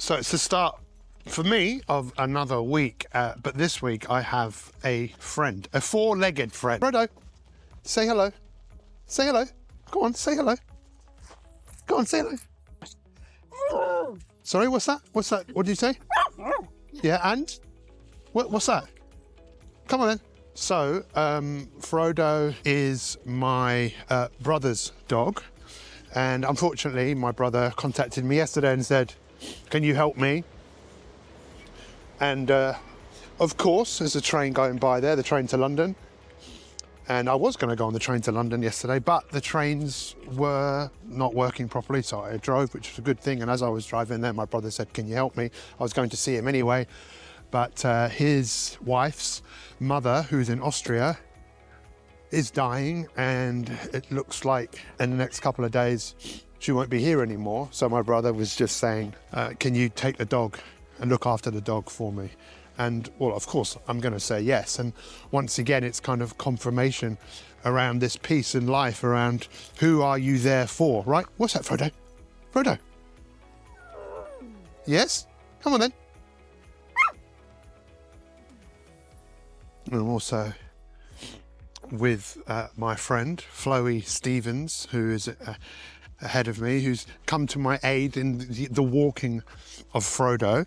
So it's the start, for me, of another week. But this week I have a friend, a four-legged friend. Frodo, say hello. Say hello. Go on, say hello. Go on, say hello. Sorry, what's that? What's that? What did you say? Yeah, and? What's that? Come on then. So, Frodo is my brother's dog. And unfortunately, my brother contacted me yesterday and said, can you help me? And of course, there's a train going by there, the train to London. And I was going to go on the train to London yesterday, but the trains were not working properly, so I drove, which was a good thing. And as I was driving there, my brother said, can you help me? I was going to see him anyway. But his wife's mother, who's in Austria, is dying, and it looks like in the next couple of days she won't be here anymore. So my brother was just saying, can you take the dog and look after the dog for me? And well, of course, I'm going to say yes. And once again, it's kind of confirmation around this piece in life, around who are you there for, right? What's that, Frodo? Frodo? Yes? Come on then. And I'm also with my friend, Chloe Stevens, who is ahead of me, who's come to my aid in the walking of Frodo.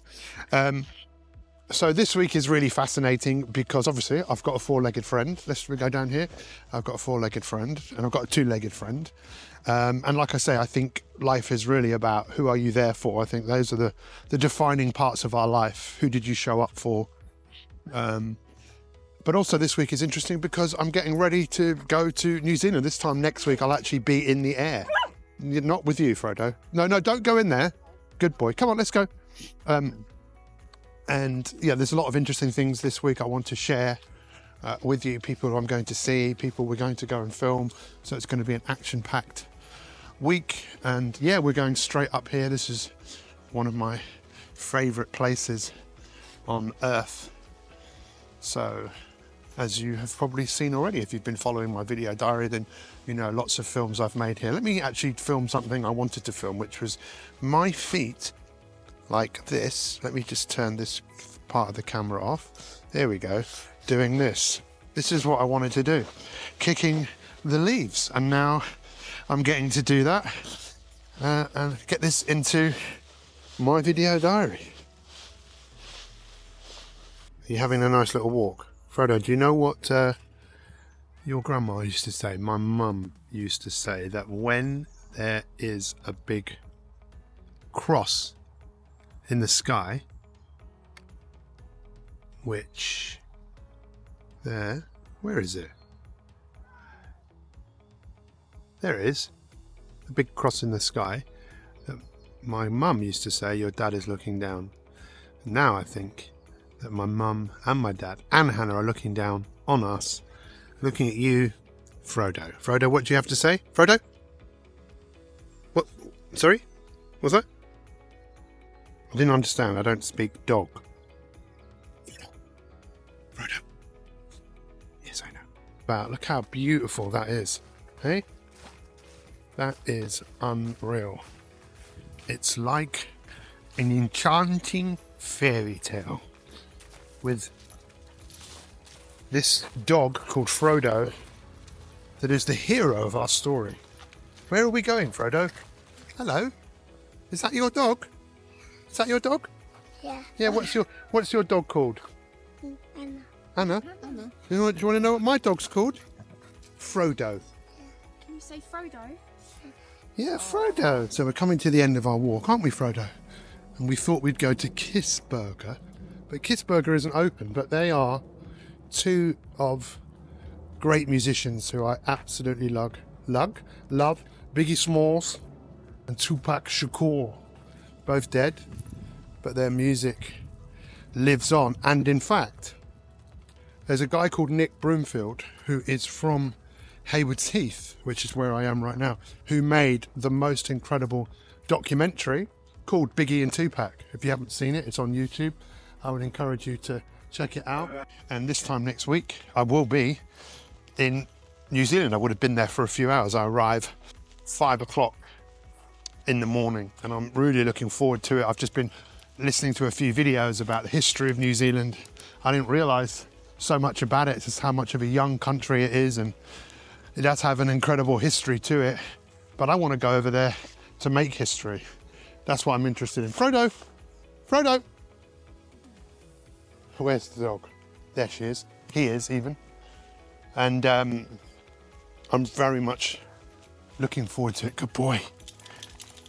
So this week is really fascinating because obviously I've got a four-legged friend. Let's go down here. I've got a four-legged friend and I've got a two-legged friend. And like I say, I think life is really about who are you there for? I think those are the defining parts of our life. Who did you show up for? But also this week is interesting because I'm getting ready to go to New Zealand. This time next week, I'll actually be in the air. Not with you, Frodo. No, don't go in there. Good boy. Come on, let's go. And yeah, there's a lot of interesting things this week I want to share with you. People who I'm going to see, people we're going to go and film. So it's going to be an action-packed week. And yeah, we're going straight up here. This is one of my favorite places on Earth. So as you have probably seen already, if you've been following my video diary, then you know lots of films I've made here. Let me actually film something I wanted to film, which was my feet like this. Let me just turn this part of the camera off. There we go. Doing this. This is what I wanted to do. Kicking the leaves. And now I'm getting to do that and get this into my video diary. Are you having a nice little walk? Frodo, do you know what your grandma used to say? My mum used to say that when there is a big cross in the sky, which there, where is it? There it is, a big cross in the sky. My mum used to say your dad is looking down. Now I think that my mum and my dad and Hannah are looking down on us, looking at you, Frodo. Frodo, what do you have to say? Frodo? What? Sorry? What's that? I didn't understand. I don't speak dog. Frodo. Yes, I know. Wow, look how beautiful that is. Hey? That is unreal. It's like an enchanting fairy tale with this dog called Frodo that is the hero of our story. Where are we going, Frodo? Hello? Is that your dog? Is that your dog? Yeah. Yeah, what's your dog called? Anna. Anna? Anna. Do you want to know what my dog's called? Frodo. Can you say Frodo? Yeah, Frodo. So we're coming to the end of our walk, aren't we, Frodo? And we thought we'd go to Kiss Burger, but Kiss Burger isn't open, but they are two of great musicians who I absolutely love. Biggie Smalls and Tupac Shakur. Both dead, but their music lives on. And in fact, there's a guy called Nick Broomfield who is from Haywards Heath, which is where I am right now, who made the most incredible documentary called Biggie and Tupac. If you haven't seen it, it's on YouTube. I would encourage you to check it out. And this time next week, I will be in New Zealand. I would have been there for a few hours. I arrive 5 o'clock in the morning and I'm really looking forward to it. I've just been listening to a few videos about the history of New Zealand, I didn't realise so much about it, just how much of a young country it is, and it does have an incredible history to it. But I want to go over there to make history. That's what I'm interested in. Frodo! Frodo! Where's the dog? There she is. He is, even. And I'm very much looking forward to it. Good boy.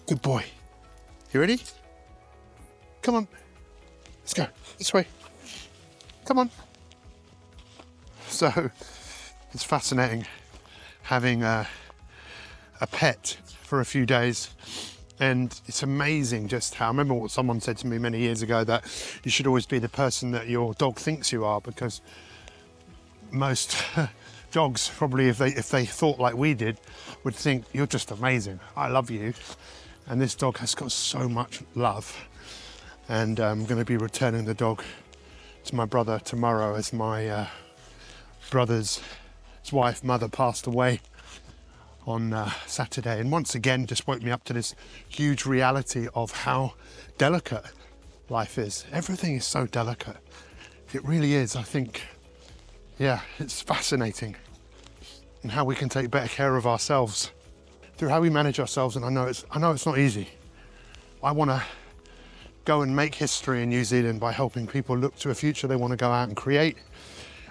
Good boy. You ready? Come on. Let's go. This way. Come on. So, it's fascinating having a pet for a few days. And it's amazing just how, I remember what someone said to me many years ago, that you should always be the person that your dog thinks you are, because most dogs probably, if they thought like we did, would think you're just amazing. I love you. And this dog has got so much love. And I'm going to be returning the dog to my brother tomorrow, as my brother's wife, mother, passed away on Saturday, and once again just woke me up to this huge reality of how delicate life is. Everything is so delicate. It really is. I think, yeah, it's fascinating, and how we can take better care of ourselves through how we manage ourselves. And I know it's not easy. I want to go and make history in New Zealand by helping people look to a future they want to go out and create.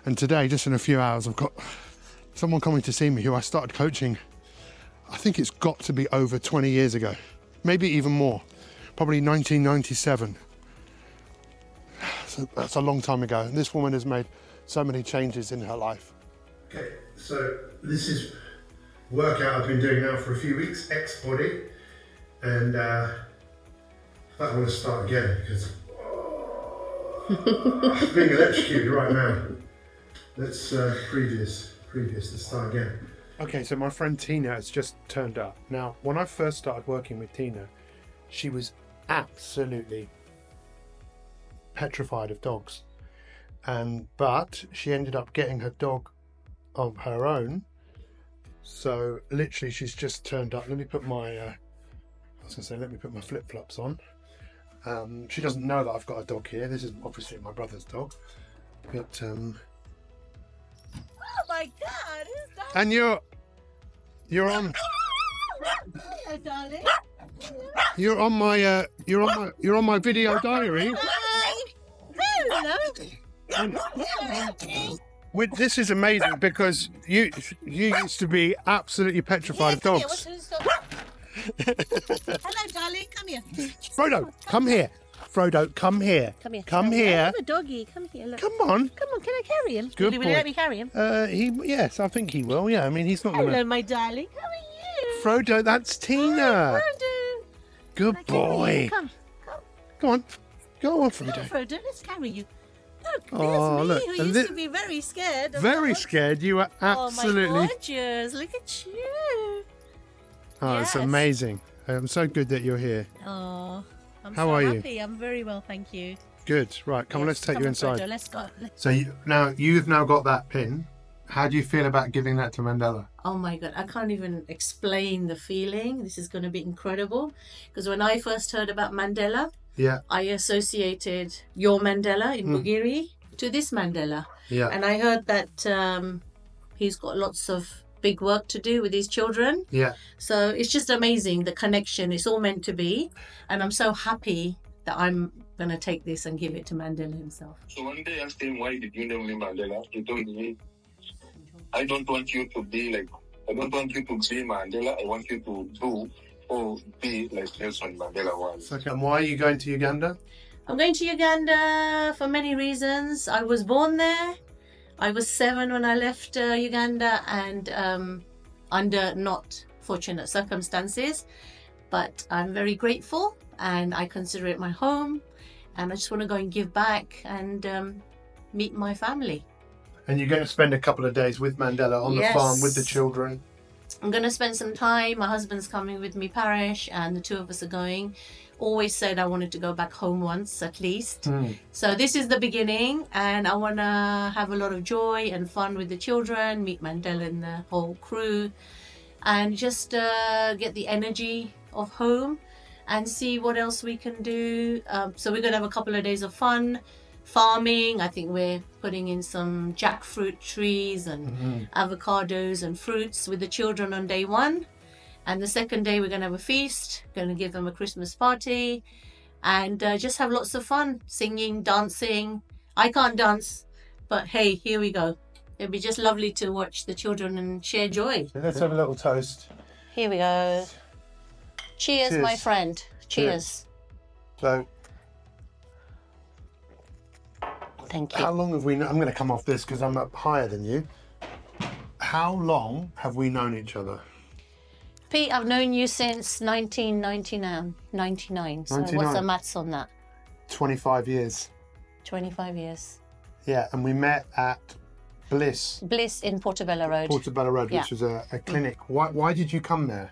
And today, just in a few hours, I've got someone coming to see me who I started coaching, I think it's got to be over 20 years ago, maybe even more, probably 1997. So that's a long time ago. And this woman has made so many changes in her life. Okay, so this is workout I've been doing now for a few weeks, X-Body. And I want to start again, because I'm being electrocuted right now. Let's previous, let's start again. Okay, so my friend Tina has just turned up. Now, when I first started working with Tina, she was absolutely petrified of dogs. But she ended up getting her dog of her own. So literally she's just turned up. Let me put my, let me put my flip-flops on. She doesn't know that I've got a dog here. This is obviously my brother's dog. But, oh my God, who's that? and you're on. Hello, darling. You're on my video diary. Hello. This is amazing, because you used to be absolutely petrified of dogs. Hello, darling. Come here. Frodo, come here. Frodo, come here. Come here. Come here. I'm a doggy. Come here. Look. Come on. Come on. Can I carry him? Good Will boy. you let me carry him? Yes, I think he will. Yeah, I mean, he's not Hello, gonna. my darling. How are you? Frodo, that's Tina. Hi, Frodo. Good Can I carry boy. you? Come. Go on, Come, Frodo. Frodo. Let's carry you. Look, Oh, there's look, me, who used to be very scared of Very dogs. scared. You are absolutely. Oh, my gorgeous. Look at you. Oh, it's Yes. amazing. I'm so good that you're here. Oh, I'm How so are you? happy. I'm very well, thank you. Good. Right, come on, let's take Come you on, inside. Frodo, let's go. So you've now got that pin. How do you feel about giving that to Mandela? Oh my God, I can't even explain the feeling. This is going to be incredible. Because when I first heard about Mandela, Yeah. I associated your Mandela in Bugiri to this Mandela. Yeah. And I heard that he's got lots of big work to do with his children. Yeah. So it's just amazing, the connection. It's all meant to be. And I'm so happy that I'm going to take this and give it to Mandela himself. So one day I asked him, why did you name me Mandela? He told me, I don't want you to be Mandela. I want you to do or be like Nelson Mandela was. Okay. And why are you going to Uganda? I'm going to Uganda for many reasons. I was born there. I was 7 when I left Uganda, and under not fortunate circumstances. But I'm very grateful, and I consider it my home. And I just want to go and give back and meet my family. And you're going to spend a couple of days with Mandela on the farm with the children. I'm going to spend some time. My husband's coming with me, Parish, and the two of us are going. Always said I wanted to go back home once at least. So this is the beginning, and I want to have a lot of joy and fun with the children, meet Mandela and the whole crew, and just get the energy of home and see what else we can do. So we're going to have a couple of days of fun. Farming, I think we're putting in some jackfruit trees and avocados and fruits with the children on day one. And the second day we're going to have a feast, going to give them a Christmas party, and just have lots of fun, singing, dancing. I can't dance, but hey, here we go. It'd be just lovely to watch the children and share joy. Let's have a little toast. Here we go. Cheers, Cheers. my friend. Cheers. So, Thank you. how long have we known? I'm going to come off this because I'm up higher than you. How long have we known each other? Pete, I've known you since 1999. So what's the 99. maths on that? 25 years. 25 years. Yeah, and we met at Bliss, Bliss in Portobello Road. Portobello Road, Yeah. which was a clinic. Why did you come there?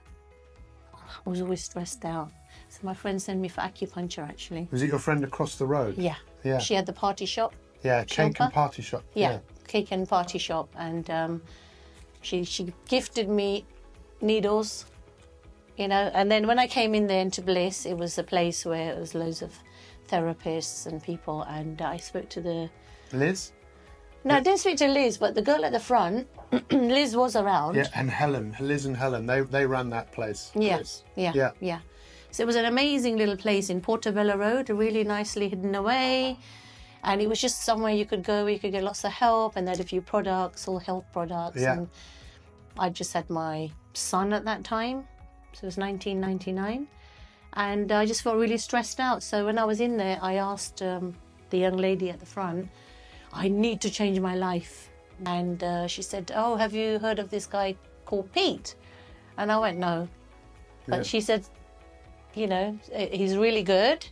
I was always stressed out. So my friend sent me for acupuncture, actually. Was it your friend across the road? Yeah. Yeah. She had the party shop. Yeah, cake Shilpa? and party shop. Yeah, cake and party shop. And she gifted me needles, you know. And then when I came in there into Bliss, it was a place where it was loads of therapists and people. And I spoke to the... Liz? No, I didn't speak to Liz, but the girl at the front, Liz was around. Yeah, and Helen. Liz and Helen, they ran that place. Yeah, Bliss. yeah. So it was an amazing little place in Portobello Road, really nicely hidden away. And it was just somewhere you could go where you could get lots of help, and they had a few products, all health products. Yeah. And I just had my son at that time, so it was 1999. And I just felt really stressed out. So when I was in there, I asked the young lady at the front, I need to change my life. And she said, oh, have you heard of this guy called Pete? And I went, no. But Yeah. she said, you know, he's really good.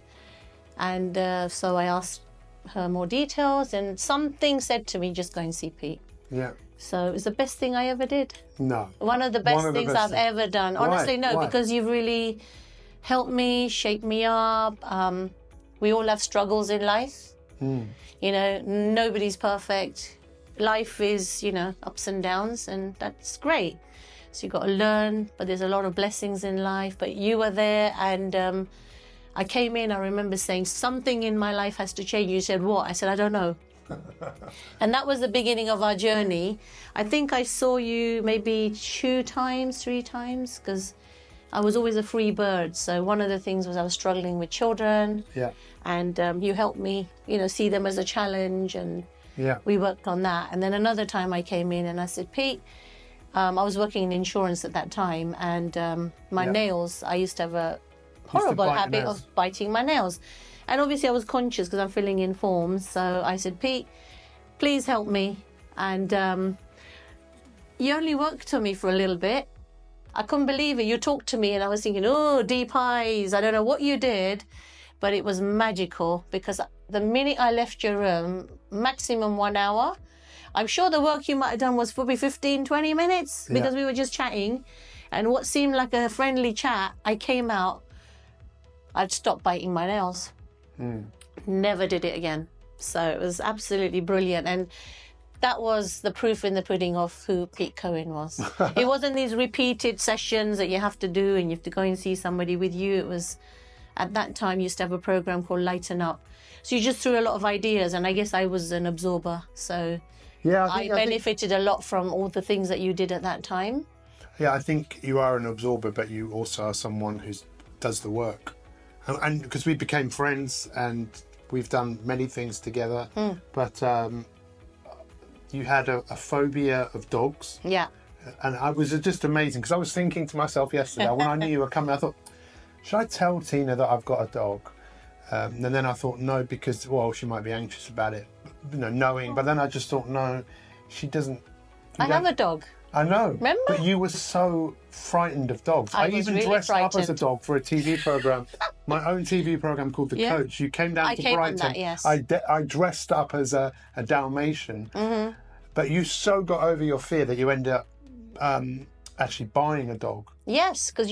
And so I asked her more details, and something said to me, just go and see Pete. Yeah. So it was the best thing I ever did. No. One of the best things best I've things. ever done. Why? Honestly, no, Why? because you've really helped me, shaped me up. We all have struggles in life. You know, nobody's perfect. Life is, you know, ups and downs, and that's great. So you've got to learn, but there's a lot of blessings in life. But you were there, and I came in, I remember saying, something in my life has to change. You said, what? I said, I don't know. And that was the beginning of our journey. I think I saw you maybe 2 times, 3 times, because I was always a free bird. So one of the things was I was struggling with children. Yeah. And you helped me, you know, see them as a challenge, and Yeah. we worked on that. And then another time I came in and I said, Pete, I was working in insurance at that time, and my Yeah. nails, I used to have a horrible bite your habit nails. of biting my nails. And obviously I was conscious because I'm filling in forms. So I said, Pete, please help me. And you only worked on me for a little bit. I couldn't believe it. You talked to me and I was thinking, oh, deep eyes. I don't know what you did, but it was magical, because the minute I left your room, maximum 1 hour, I'm sure the work you might have done was probably 15, 20 minutes, because we were just chatting. And what seemed like a friendly chat, I came out, I'd stopped biting my nails. Never did it again. So it was absolutely brilliant. And that was the proof in the pudding of who Pete Cohen was. It wasn't these repeated sessions that you have to do and you have to go and see somebody with you. It was, at that time, you used to have a program called Lighten Up. So you just threw a lot of ideas, and I guess I was an absorber. So Yeah, I benefited a lot from all the things that you did at that time. I think you are an absorber, but you also are someone who does the work. And because we became friends and we've done many things together, but you had a phobia of dogs. Yeah. And I was just amazing, because I was thinking to myself yesterday, when I knew you were coming, I thought, should I tell Tina that I've got a dog? And then I thought, no, because, well, she might be anxious about it, you know, knowing. But then I just thought, no, she doesn't. I have a dog. I know. Remember? But you were so frightened of dogs. I I was even really dressed up as a frightened. dog for a TV program, my own TV program called The Yeah. Coach. You came down I to came on Brighton. that, yes. I dressed up as a Dalmatian. Mm-hmm. But you so got over your fear that you ended up actually buying a dog. Yes, because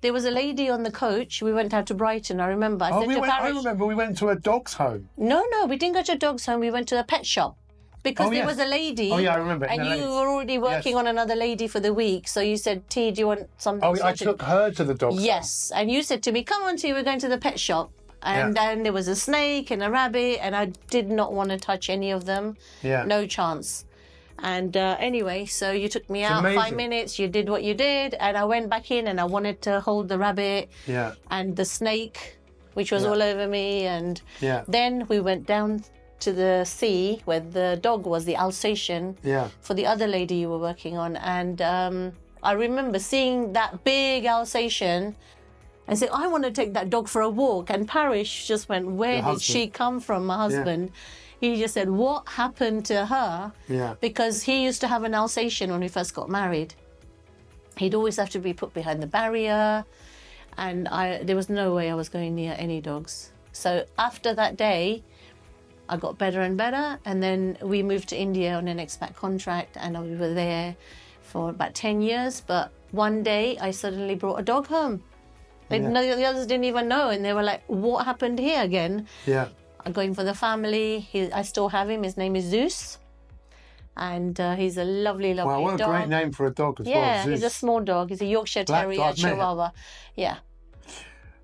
there was a lady on the coach. We went out to Brighton, I remember. I said to I Paris, remember we went to a dog's home. no, we didn't go to a dog's home. We went to a pet shop. Because Oh, there yes. was a lady. Oh, yeah, I remember. And No, you no. were already working Yes. on another lady for the week. So you said, T, do you want something Oh, I sorted? took her to the dog. Yes. And you said to me, come on, T, we're going to the pet shop. And then there was a snake and a rabbit, and I did not want to touch any of them. Yeah. No chance. And anyway, so you took me out amazing. 5 minutes, you did what you did, and I went back in and I wanted to hold the rabbit Yeah. and the snake, which was all over me. And Yeah. then we went down to the sea where the dog was, the Alsatian, Yeah. for the other lady you were working on. And I remember seeing that big Alsatian and said, I want to take that dog for a walk. And Parish just went, where Your did husband. she come from, my husband? He just said, what happened to her? Yeah. Because he used to have an Alsatian when we first got married. He'd always have to be put behind the barrier. And there was no way I was going near any dogs. So after that day, I got better and better. And then we moved to India on an expat contract. And we were there for about 10 years. But one day, I suddenly brought a dog home. The others didn't even know. And they were like, what happened here again? Yeah. I'm going for the family. I still have him. His name is Zeus. And he's a lovely, lovely Wow, what a dog. great name for a dog as well. Yeah, Zeus. he's a small dog. He's a Yorkshire Black Terrier, dog, mate. Chihuahua. Yeah.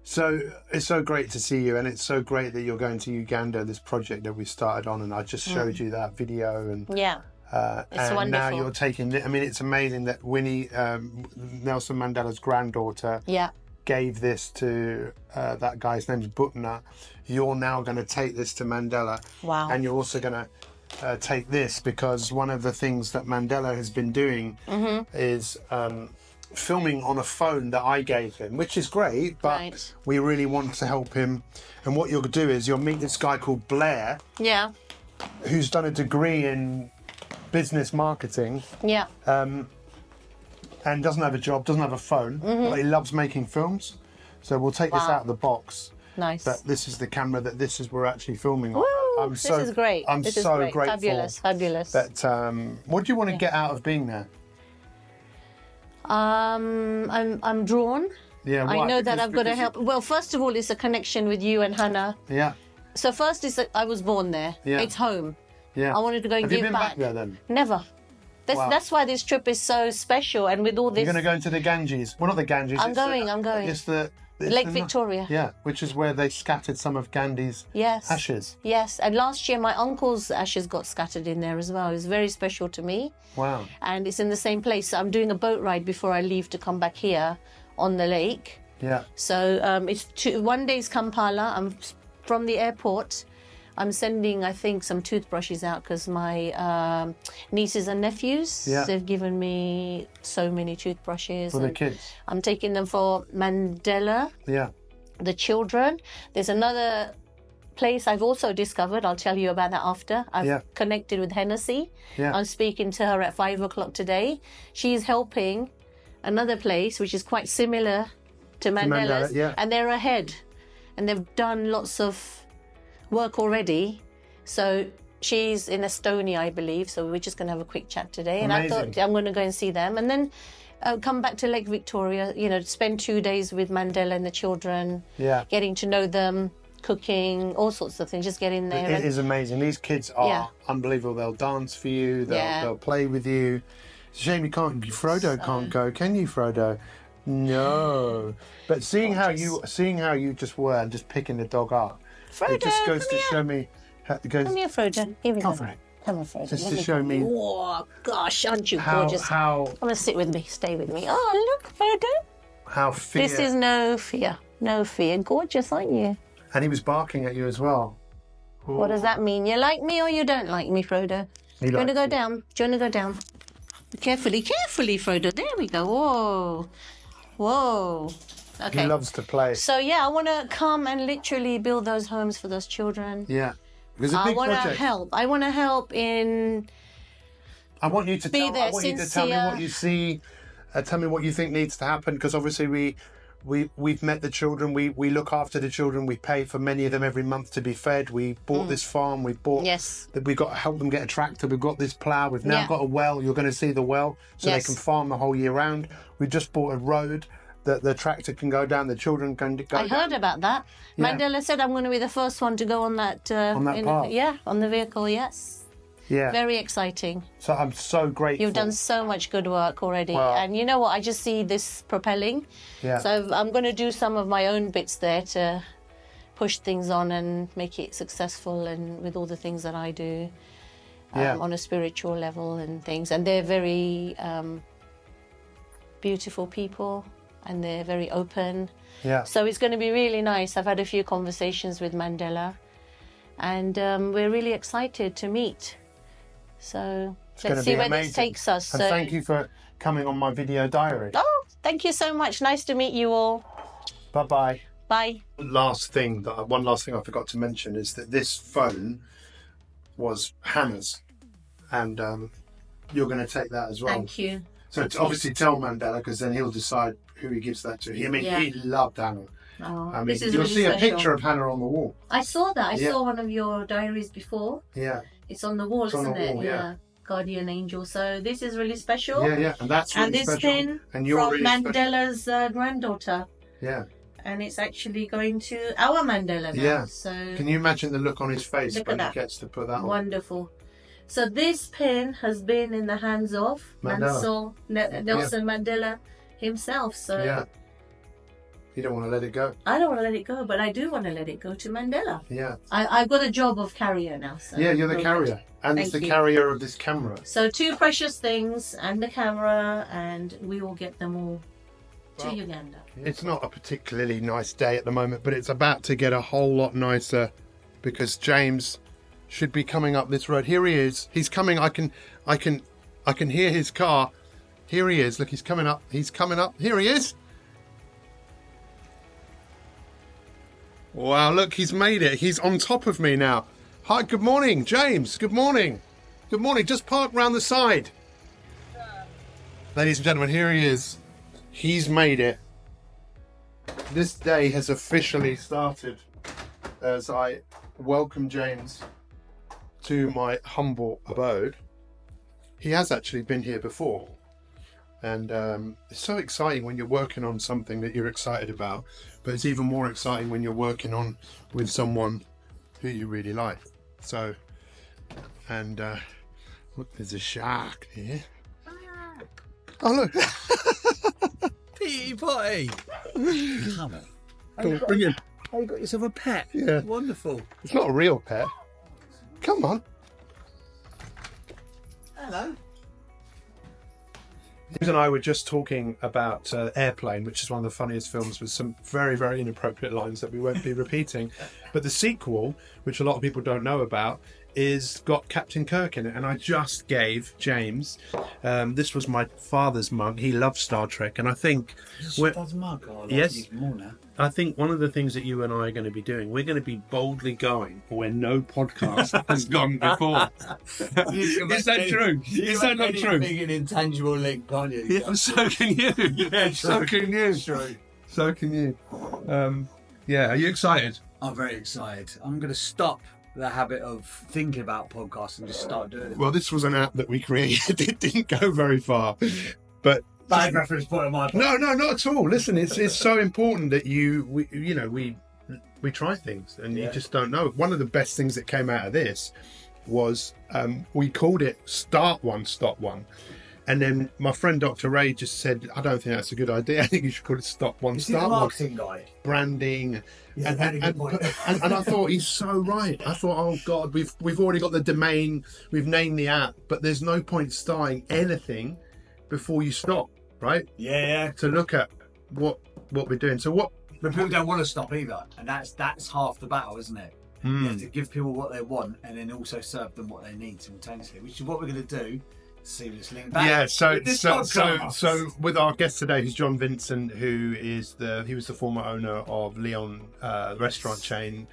So it's so great to see you, and it's so great that you're going to Uganda, this project that we started on, and I just showed you that video, and Yeah. It's and wonderful. now you're taking it. I mean, it's amazing that Winnie, Nelson Mandela's granddaughter, Yeah. gave this to that guy. His name's Burt and I. You're now going to take this to Mandela. Wow. And you're also going to take this, because one of the things that Mandela has been doing is filming on a phone that I gave him, which is great, but Right. we really want to help him. And what you'll do is you'll meet this guy called Blair, Yeah. who's done a degree in business marketing, Yeah. and doesn't have a job, doesn't have a phone, but he loves making films. So we'll take this Wow. out of the box. Nice. But this is the camera that we're actually filming on. Woo! This is great. I'm This is so great. grateful. Fabulous. Fabulous. That what do you want to get out of being there? I'm drawn. Yeah, I why? know that Because- I've got to because help. Well, first of all, it's a connection with you and Hannah. Yeah, So first is that I was born there. Yeah. It's home. yeah. I wanted to go and Have give you been back. back there then? Never. Wow. That's why this trip is so special. And with all this, You're going to go into the Ganges. Well, not the Ganges. I'm going. It's the Lake Victoria. Yeah, which is where they scattered some of Gandhi's Yes. ashes. Yes. And last year, my uncle's ashes got scattered in there as well. It's very special to me. Wow. And it's in the same place. So I'm doing a boat ride before I leave to come back here on the lake. Yeah. So one day's Kampala. I'm from the airport. I'm sending, I think, some toothbrushes out because my nieces and nephews, Yeah. they've given me so many toothbrushes. For the and kids. I'm taking them for Mandela, Yeah. the children. There's another place I've also discovered. I'll tell you about that after. I've Yeah. connected with Hennessy. Yeah. I'm speaking to her at 5 o'clock today. She's helping another place which is quite similar to Mandela's, Mandela, yeah. and they're ahead, and they've done lots of work already. So she's in Estonia, I believe. So we're just going to have a quick chat today. And I Amazing. thought I'm going to go and see them, and then come back to Lake Victoria. Spend 2 days with Mandela and the children, Yeah. getting to know them, cooking, all sorts of things. Just get in there. It is amazing. These kids are Yeah. unbelievable. They'll dance for you. Yeah. They'll play with you. It's a shame you can't. Frodo can't go, can you, Frodo? No. But seeing how you just were and just picking the dog up, Frodo, it just goes come to here. show me. It goes Come here, Frodo. Here we Come go. for it. Come on, Frodo. Just Let to me show go. me Oh gosh, aren't you how gorgeous? Come and sit with me. Stay with me. Oh, look, Frodo. fear. This is no fear. No fear. Gorgeous, aren't you? And he was barking at you as well. What does that mean? You like me or you don't like me, Frodo? He Do you want to likes go you. down? Do you want to go down? Carefully, Frodo. There we go. Whoa. Whoa. Okay. He loves to play. So, yeah, I want to come and literally build those homes for those children. Yeah. It was a I big want to project. help. I want to help in... I want you to Be tell. there, I want you to tell me sincere. what you see. Tell me what you think needs to happen, because obviously we've met the children. We look after the children. We pay for many of them every month to be fed. We bought this farm. We bought. Yes. That we've got to help them get a tractor. We've got this plough. We've now Yeah. got a well. You're going to see the well, so Yes. they can farm the whole year round. We just bought a road that the tractor can go down. The children can go. I heard about that. Yeah. Mandela said I'm going to be the first one to go on that. On that path. Yeah, on the vehicle, yes. Yeah. Very exciting. So I'm so grateful. You've done so much good work already. Well- And you know what? I just see this propelling. Yeah. So I'm going to do some of my own bits there to push things on and make it successful, and with all the things that I do on a spiritual level and things. And they're very beautiful people, and they're very open. Yeah. So it's going to be really nice. I've had a few conversations with Mandela, and we're really excited to meet. So let's see where this takes us. And So, thank you for coming on my video diary. oh, thank you so much. Nice to meet you all. Bye-bye. Bye. One last thing I forgot to mention is that this phone was Hannah's, and you're going to take that as well. Thank you. So to obviously tell Mandela, because then he'll decide who he gives that to. I mean, he loved Hannah. Oh, I mean, this is you'll really see special. a picture of Hannah on the wall. I saw that. I Yeah. saw one of your diaries before. Yeah, It's on the wall, It's on isn't the it? wall, yeah. Guardian angel. So this is really special. yeah, and that's really And this special. pin And you're from really special. Mandela's granddaughter. Yeah, And it's actually going to our Mandela now. Yeah. So can you imagine the look on his face Look when at he that. gets to put that on? wonderful. So this pin has been in the hands of Mandela. Nelson Mandela himself. So Yeah, you don't want to let it go. I don't want to let it go, but I do want to let it go to Mandela. Yeah, I've got a job of carrier now. So yeah, you're the carrier, and Thank the you. carrier of this camera. So 2 precious things and the camera, and we will get them all to Well, Uganda. It's not a particularly nice day at the moment, but it's about to get a whole lot nicer because James should be coming up this road. Here he is. He's coming. I can hear his car. Here he is. Look, he's coming up. He's coming up. Here he is. Wow, look, he's made it. He's on top of me now. Hi, good morning, James. Good morning. Good morning. Just park round the side. Ladies and gentlemen, here he is. He's made it. This day has officially started as I welcome James to my humble abode. He has actually been here before, and it's so exciting when you're working on something that you're excited about, but it's even more exciting when you're working on with someone who you really like. So, and look, there's a shark here. Oh look. Petey Potty! Come on. Come on, bring him. Oh, you got yourself a pet? Yeah. Wonderful. It's not a real pet. Come on. Hello. James and I were just talking about Airplane, which is one of the funniest films with some very, very inappropriate lines that we won't be repeating. But the sequel, which a lot of people don't know about, is got Captain Kirk in it. And I just gave James, this was my father's mug. He loves Star Trek. And I think... we're- mug. Oh, I like Yes. it even more now. I think one of the things that you and I are going to be doing, we're going to be boldly going where no podcast has gone before. Is that true? Is that not true? Big and intangible link, can't you? Yeah, so can you. Yeah, So can you. True. So can you. Yeah, are you excited? I'm very excited. I'm going to stop the habit of thinking about podcasts and just start doing it. Well, this was an app that we created. It didn't go very far. But Bad reference point on my part. no, not at all. Listen, it's so important that we try things, and you just don't know. One of the best things that came out of this was we called it Start One, Stop One. And then my friend Dr. Ray just said, I don't think that's a good idea. I think you should call it Stop One, Is he a Start One. marketing guy? Branding. Yeah, very good point. And I thought he's so right. I thought, oh God, we've already got the domain, we've named the app, but there's no point starting anything before you stop, right? Yeah. To look at what we're doing. So what? But people don't want to stop either, and that's half the battle, isn't it? You have to give people what they want, and then also serve them what they need simultaneously, which is what we're going to do. See this link back. Yeah, so with this podcast. with our guest today, who's John Vincent, who is he was the former owner of Leon restaurant chain.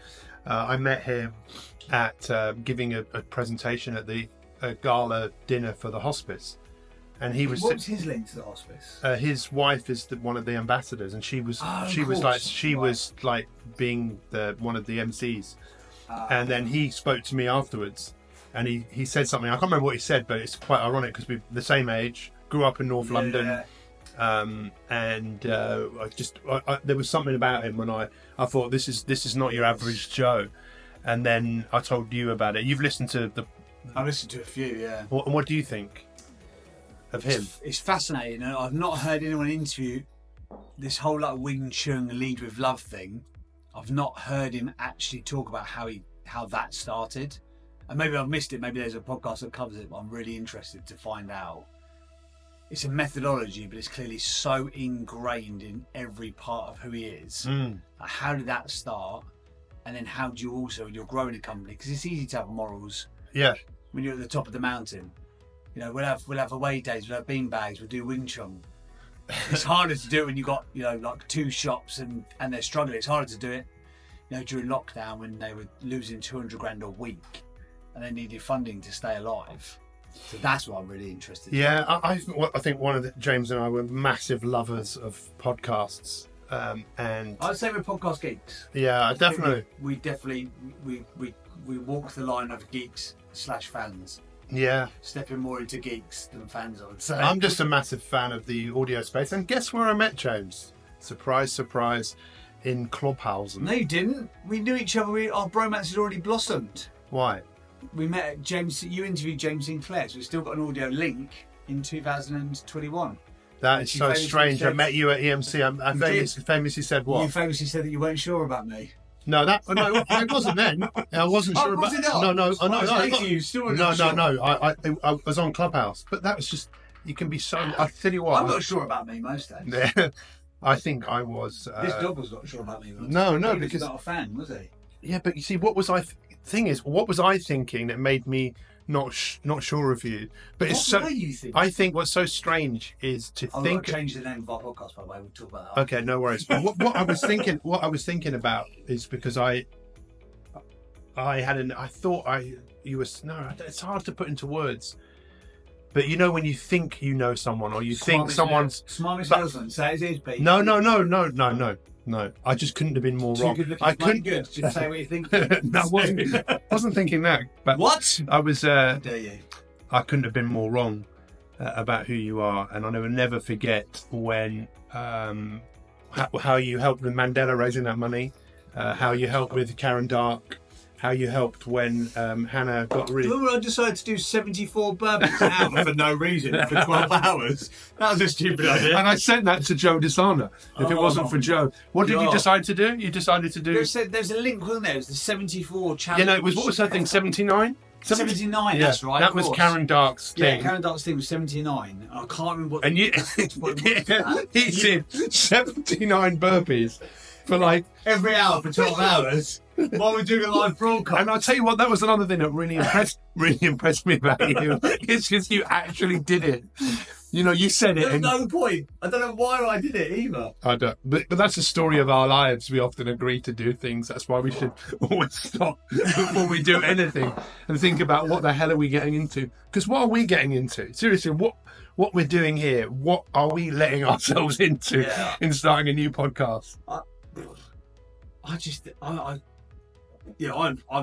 I met him at giving a presentation at the gala dinner for the hospice, and he was. What's his link to the hospice? His wife is one of the ambassadors, and she was like being one of the MCs, and then he spoke to me afterwards. And he said something, I can't remember what he said, but it's quite ironic because we're the same age, grew up in North London. And there was something about him when I thought this is not your average Joe. And then I told you about it. You've listened to I've listened to a few, yeah. What do you think of him? It's fascinating. And I've not heard anyone interview this whole like Wing Chun lead with love thing. I've not heard him actually talk about how that started. And maybe I've missed it. Maybe there's a podcast that covers it, but I'm really interested to find out. It's a methodology, but it's clearly so ingrained in every part of who he is. Like, how did that start? And then how do you also, when you're growing a company, because it's easy to have morals. Yeah. When you're at the top of the mountain, you know, we'll have away days, we'll have bean bags, we'll do Wing Chun. It's harder to do it when you've got, you know, like 2 shops and they're struggling. It's harder to do it, you know, during lockdown when they were losing 200 grand a week and they needed funding to stay alive. So that's what I'm really interested in. Yeah, I think James and I were massive lovers of podcasts, and I'd say we're podcast geeks. yeah, definitely. We walk the line of geeks/fans. Yeah, Stepping more into geeks than fans, I would say. I'm just a massive fan of the audio space, and guess where I met James? Surprise, surprise, in Clubhouse. No, you didn't. We knew each other. Our bromance had already blossomed. Why? We met at James. You interviewed James Sinclair, so we've still got an audio link in 2021. That is so strange. I met you at EMC. I famously said You what? famously said that you weren't sure about me. No, I wasn't then. I wasn't sure was about. it not? No. You still weren't sure. No. I was on Clubhouse, but that was just. You can be so. I tell you what. I'm not sure about me most days. I think I was. This dog was not sure about me. No, he because was not a fan, was he? Yeah, but you see, what was I? Thing is, what was I thinking that made me not sure of you? But it's so. What were you thinking? I think what's so strange is to I'll think. change the name of our podcast, by the way. We'll talk about that. Okay, no worries. But what I was thinking about is because I thought you were no. It's hard to put into words. But you know when you think you know someone, or you think someone's Smarmy salesman. Say it as it is, Pete. No. I just couldn't have been more wrong. I couldn't. Good. Just say what you think. No, I wasn't thinking that. But What? I was. How dare you? I couldn't have been more wrong about who you are, and I will never forget when how you helped with Mandela raising that money, how you helped with Karen Dark, how you helped when Hannah got really. Remember I decided to do 74 burpees an hour for no reason for 12 hours? That was a stupid idea. And I sent that to Joe Disana. If it wasn't for Joe, what did you decide to do? You decided to do. There's a link, wasn't there? It was the 74 challenge. Yeah, no, it was. What was that thing? 79. 79. That's right. That was Karen Dark's thing. Yeah, Karen Dark's thing was 79. I can't remember what. And you, he did 79 burpees for like every hour for 12 hours while we're doing a live broadcast. And I'll tell you what, that was another thing that really impressed me about you. It's because you actually did it. You know, you said it. There's no point. I don't know why I did it either. I don't. But that's the story of our lives. We often agree to do things. That's why we should always stop before we do anything and think about what the hell are we getting into? Because what are we getting into? Seriously, what we're doing here, what are we letting ourselves into in starting a new podcast? I've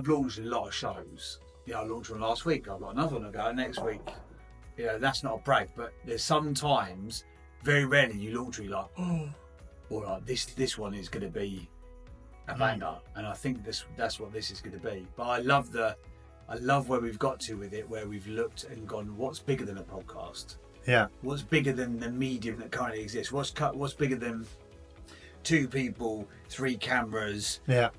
launched a lot of shows. Yeah, I launched one last week. I've got another one to go next week. You know, that's not a brag, but there's sometimes, very rarely, you launch and you're like, oh, or like this one is going to be a banger, and I think that's what this is going to be. But I love where we've got to with it, where we've looked and gone, what's bigger than a podcast? Yeah. What's bigger than the medium that currently exists? What's bigger than 2 people, 3 cameras? Yeah.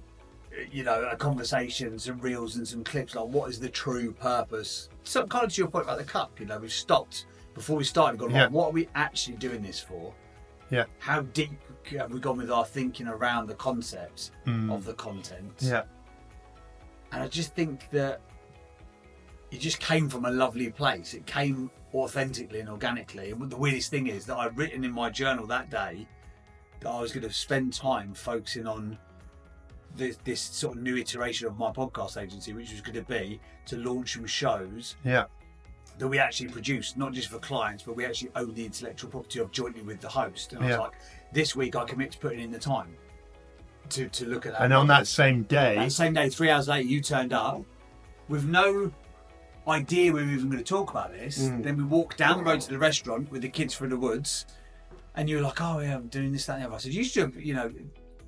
You know, a conversation, some reels and some clips. Like, what is the true purpose? So, kind of to your point about the cup, you know, we've stopped before we started. Gone, right, what are we actually doing this for? Yeah. How deep have we gone with our thinking around the concept of the content? Yeah. And I just think that it just came from a lovely place. It came authentically and organically. And the weirdest thing is that I'd written in my journal that day that I was going to spend time focusing on this sort of new iteration of my podcast agency, which was going to be to launch some shows that we actually produce, not just for clients, but we actually own the intellectual property of jointly with the host. And I was like, this week I commit to putting in the time to look at that. And on that same day, 3 hours later, you turned up with no idea we were even going to talk about this. Then we walked down the road to the restaurant with the kids from the woods, and you were like, oh yeah, I'm doing this, that, and the other. I said, you should, you know,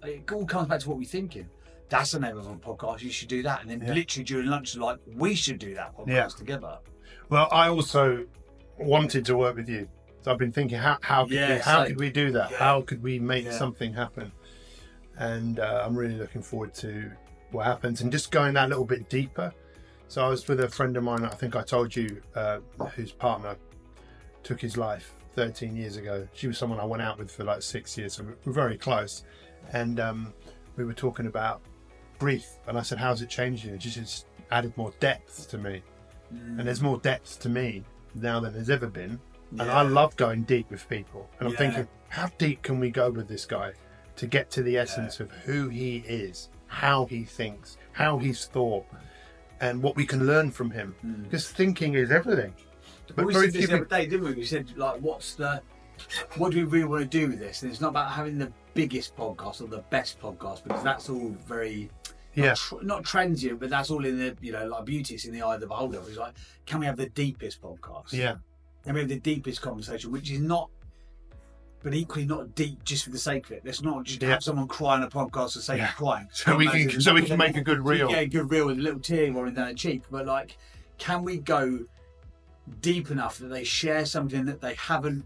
it all comes back to what we're thinking. that's the name of a podcast, you should do that. And then literally during lunch, they're like, we should do that podcast together. Well, I also wanted to work with you. So I've been thinking, how could we do that? Yeah. How could we make something happen? And I'm really looking forward to what happens and just going that little bit deeper. So I was with a friend of mine, I think I told you, whose partner took his life 13 years ago. She was someone I went out with for like 6 years, so we're very close. And we were talking about grief, and I said, how's it changed you? And she just added more depth to me. And there's more depth to me now than there's ever been. And I love going deep with people. And I'm thinking, how deep can we go with this guy to get to the essence of who he is, how he thinks, how he's thought, and what we can learn from him. Because thinking is everything. But we said this the other day, didn't we? We said, like, what do we really want to do with this? And it's not about having the biggest podcast or the best podcast, because that's all very... not transient, but that's all in the, like beauty is in the eye of the beholder. It's like, can we have the deepest podcast? Yeah. Can we have the deepest conversation, which is not, but equally not deep just for the sake of it. Let's not just have someone cry on a podcast for the sake of crying. So we can make a good reel. Yeah, a good reel with a little tear rolling down the cheek. But like, can we go deep enough that they share something that they haven't?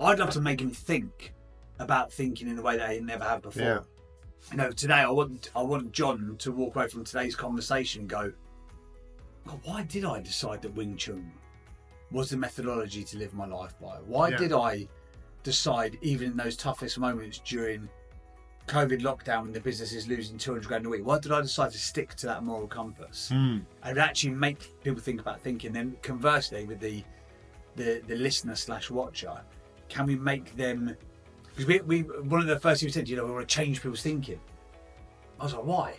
I'd love to make them think about thinking in the way they never have before. Yeah. Today I want John to walk away from today's conversation and go, God, why did I decide that Wing Chun was the methodology to live my life by? Why did I decide, even in those toughest moments during COVID lockdown when the business is losing 200 grand a week, why did I decide to stick to that moral compass and actually make people think about thinking? Then conversely, with the listener / watcher, can we make them... Because we one of the first things we said, we want to change people's thinking. I was like, why?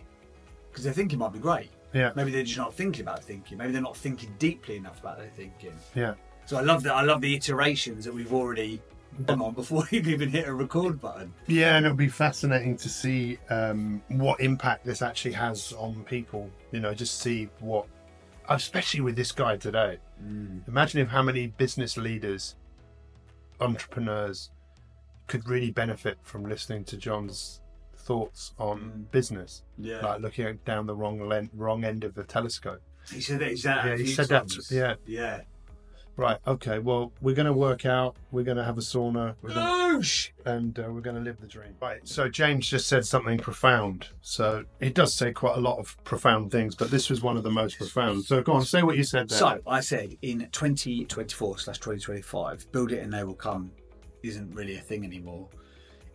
Because their thinking might be great. Yeah. Maybe they're just not thinking about thinking. Maybe they're not thinking deeply enough about their thinking. Yeah. So I love that. I love the iterations that we've already done on before we've even hit a record button. Yeah, and it'll be fascinating to see what impact this actually has on people. Just see what, especially with this guy today. Imagine if how many business leaders, entrepreneurs, could really benefit from listening to John's thoughts on business. Yeah, like looking down the wrong end of the telescope. He said that. He said that. Yeah. Right. Okay. Well, we're going to work out. We're going to have a sauna. And we're going to live the dream. Right. So James just said something profound. So he does say quite a lot of profound things, but this was one of the most profound. So go on, say what you said there. So I said in 2024/2025, build it and they will come isn't really a thing anymore.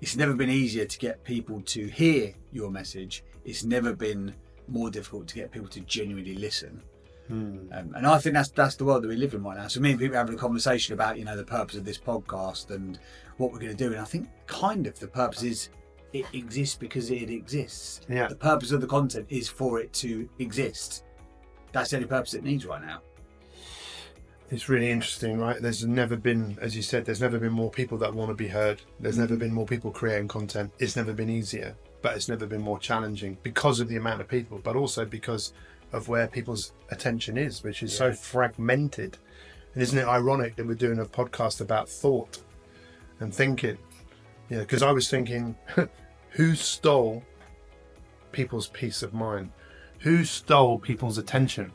It's never been easier to get people to hear your message. It's never been more difficult to get people to genuinely listen. And I think that's the world that we live in right now. So me and people are having a conversation about the purpose of this podcast and what we're going to do. And I think kind of the purpose is it exists because it exists. Yeah. The purpose of the content is for it to exist. That's the only purpose it needs right now. It's really interesting, right? There's never been, as you said, there's never been more people that want to be heard. There's never been more people creating content. It's never been easier, but it's never been more challenging because of the amount of people, but also because of where people's attention is, which is so fragmented. And isn't it ironic that we're doing a podcast about thought and thinking? Because I was thinking, who stole people's peace of mind? Who stole people's attention?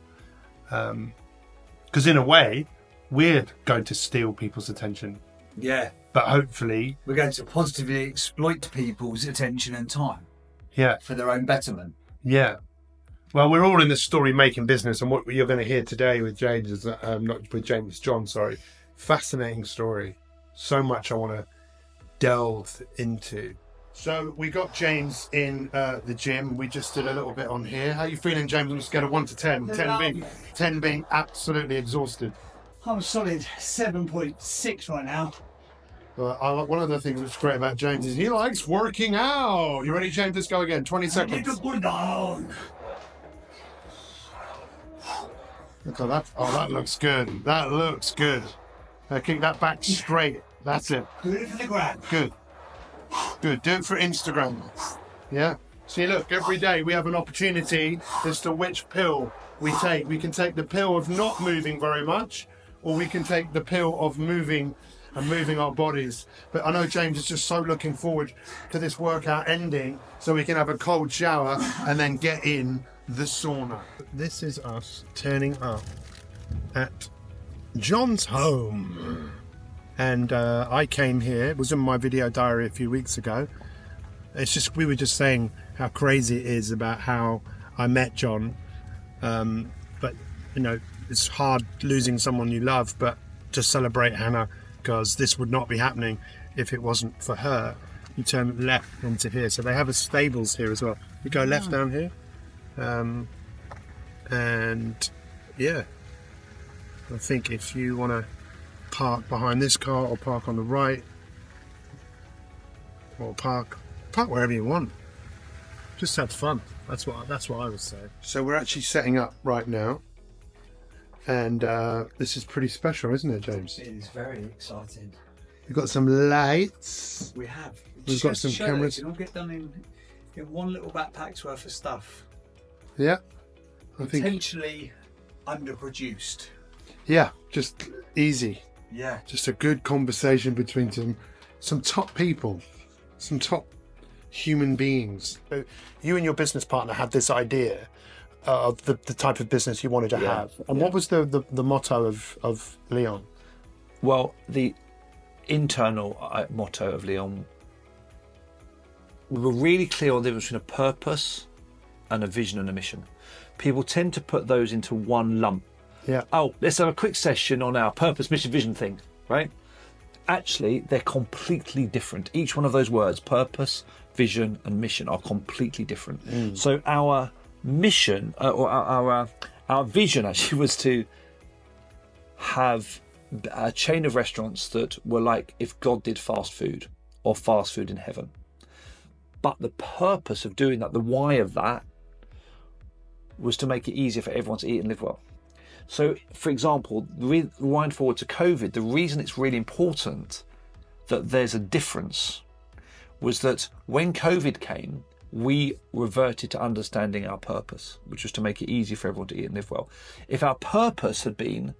Because in a way, we're going to steal people's attention. Yeah. But hopefully... we're going to positively exploit people's attention and time. Yeah. For their own betterment. Yeah. Well, we're all in the story-making business, and what you're going to hear today with James is... not with James, John, sorry. Fascinating story. So much I want to delve into. So we got James in the gym. We just did a little bit on here. How are you feeling, James, on a scale of 1 to 10? 10 being absolutely exhausted. I'm a solid 7.6 right now. One of the things that's great about James is he likes working out. You ready, James? Let's go again. 20 seconds. Look at that. Oh, that looks good. That looks good. Keep that back straight. That's it. Good for the ground. Good. Good. Do it for Instagram. Yeah. See, look, every day we have an opportunity as to which pill we take. We can take the pill of not moving very much, or we can take the pill of moving and moving our bodies. But I know James is just so looking forward to this workout ending so we can have a cold shower and then get in the sauna. This is us turning up at John's home. And I came here, it was in my video diary a few weeks ago. It's just, we were just saying how crazy it is about how I met John. But, you know, it's hard losing someone you love, but to celebrate Hannah, because this would not be happening if it wasn't for her. You turn left into here. So they have a stables here as well. You go left down here. And yeah, I think if you want to park behind this car or park on the right or park wherever you want, just have fun. That's what I would say. So we're actually setting up right now, and this is pretty special, isn't it, James? It is very exciting. We've got some lights. We have. We've got some cameras. It all get done in one little backpack's worth of stuff. Yeah, I think. Potentially underproduced. Yeah, just easy. Yeah. Just a good conversation between some top people, some top human beings. So you and your business partner had this idea of the type of business you wanted to have. And what was the motto of Leon? Well, the internal motto of Leon, we were really clear on the difference between a purpose and a vision and a mission. People tend to put those into one lump. Yeah. Oh, let's have a quick session on our purpose, mission, vision thing, right? Actually, they're completely different. Each one of those words, purpose, vision, and mission, are completely different. So our mission, or our vision, actually, was to have a chain of restaurants that were like if God did fast food, or fast food in heaven. But the purpose of doing that, the why of that, was to make it easier for everyone to eat and live well. So, for example, rewind forward to COVID, the reason it's really important that there's a difference was that when COVID came, we reverted to understanding our purpose, which was to make it easier for everyone to eat and live well. If our purpose had been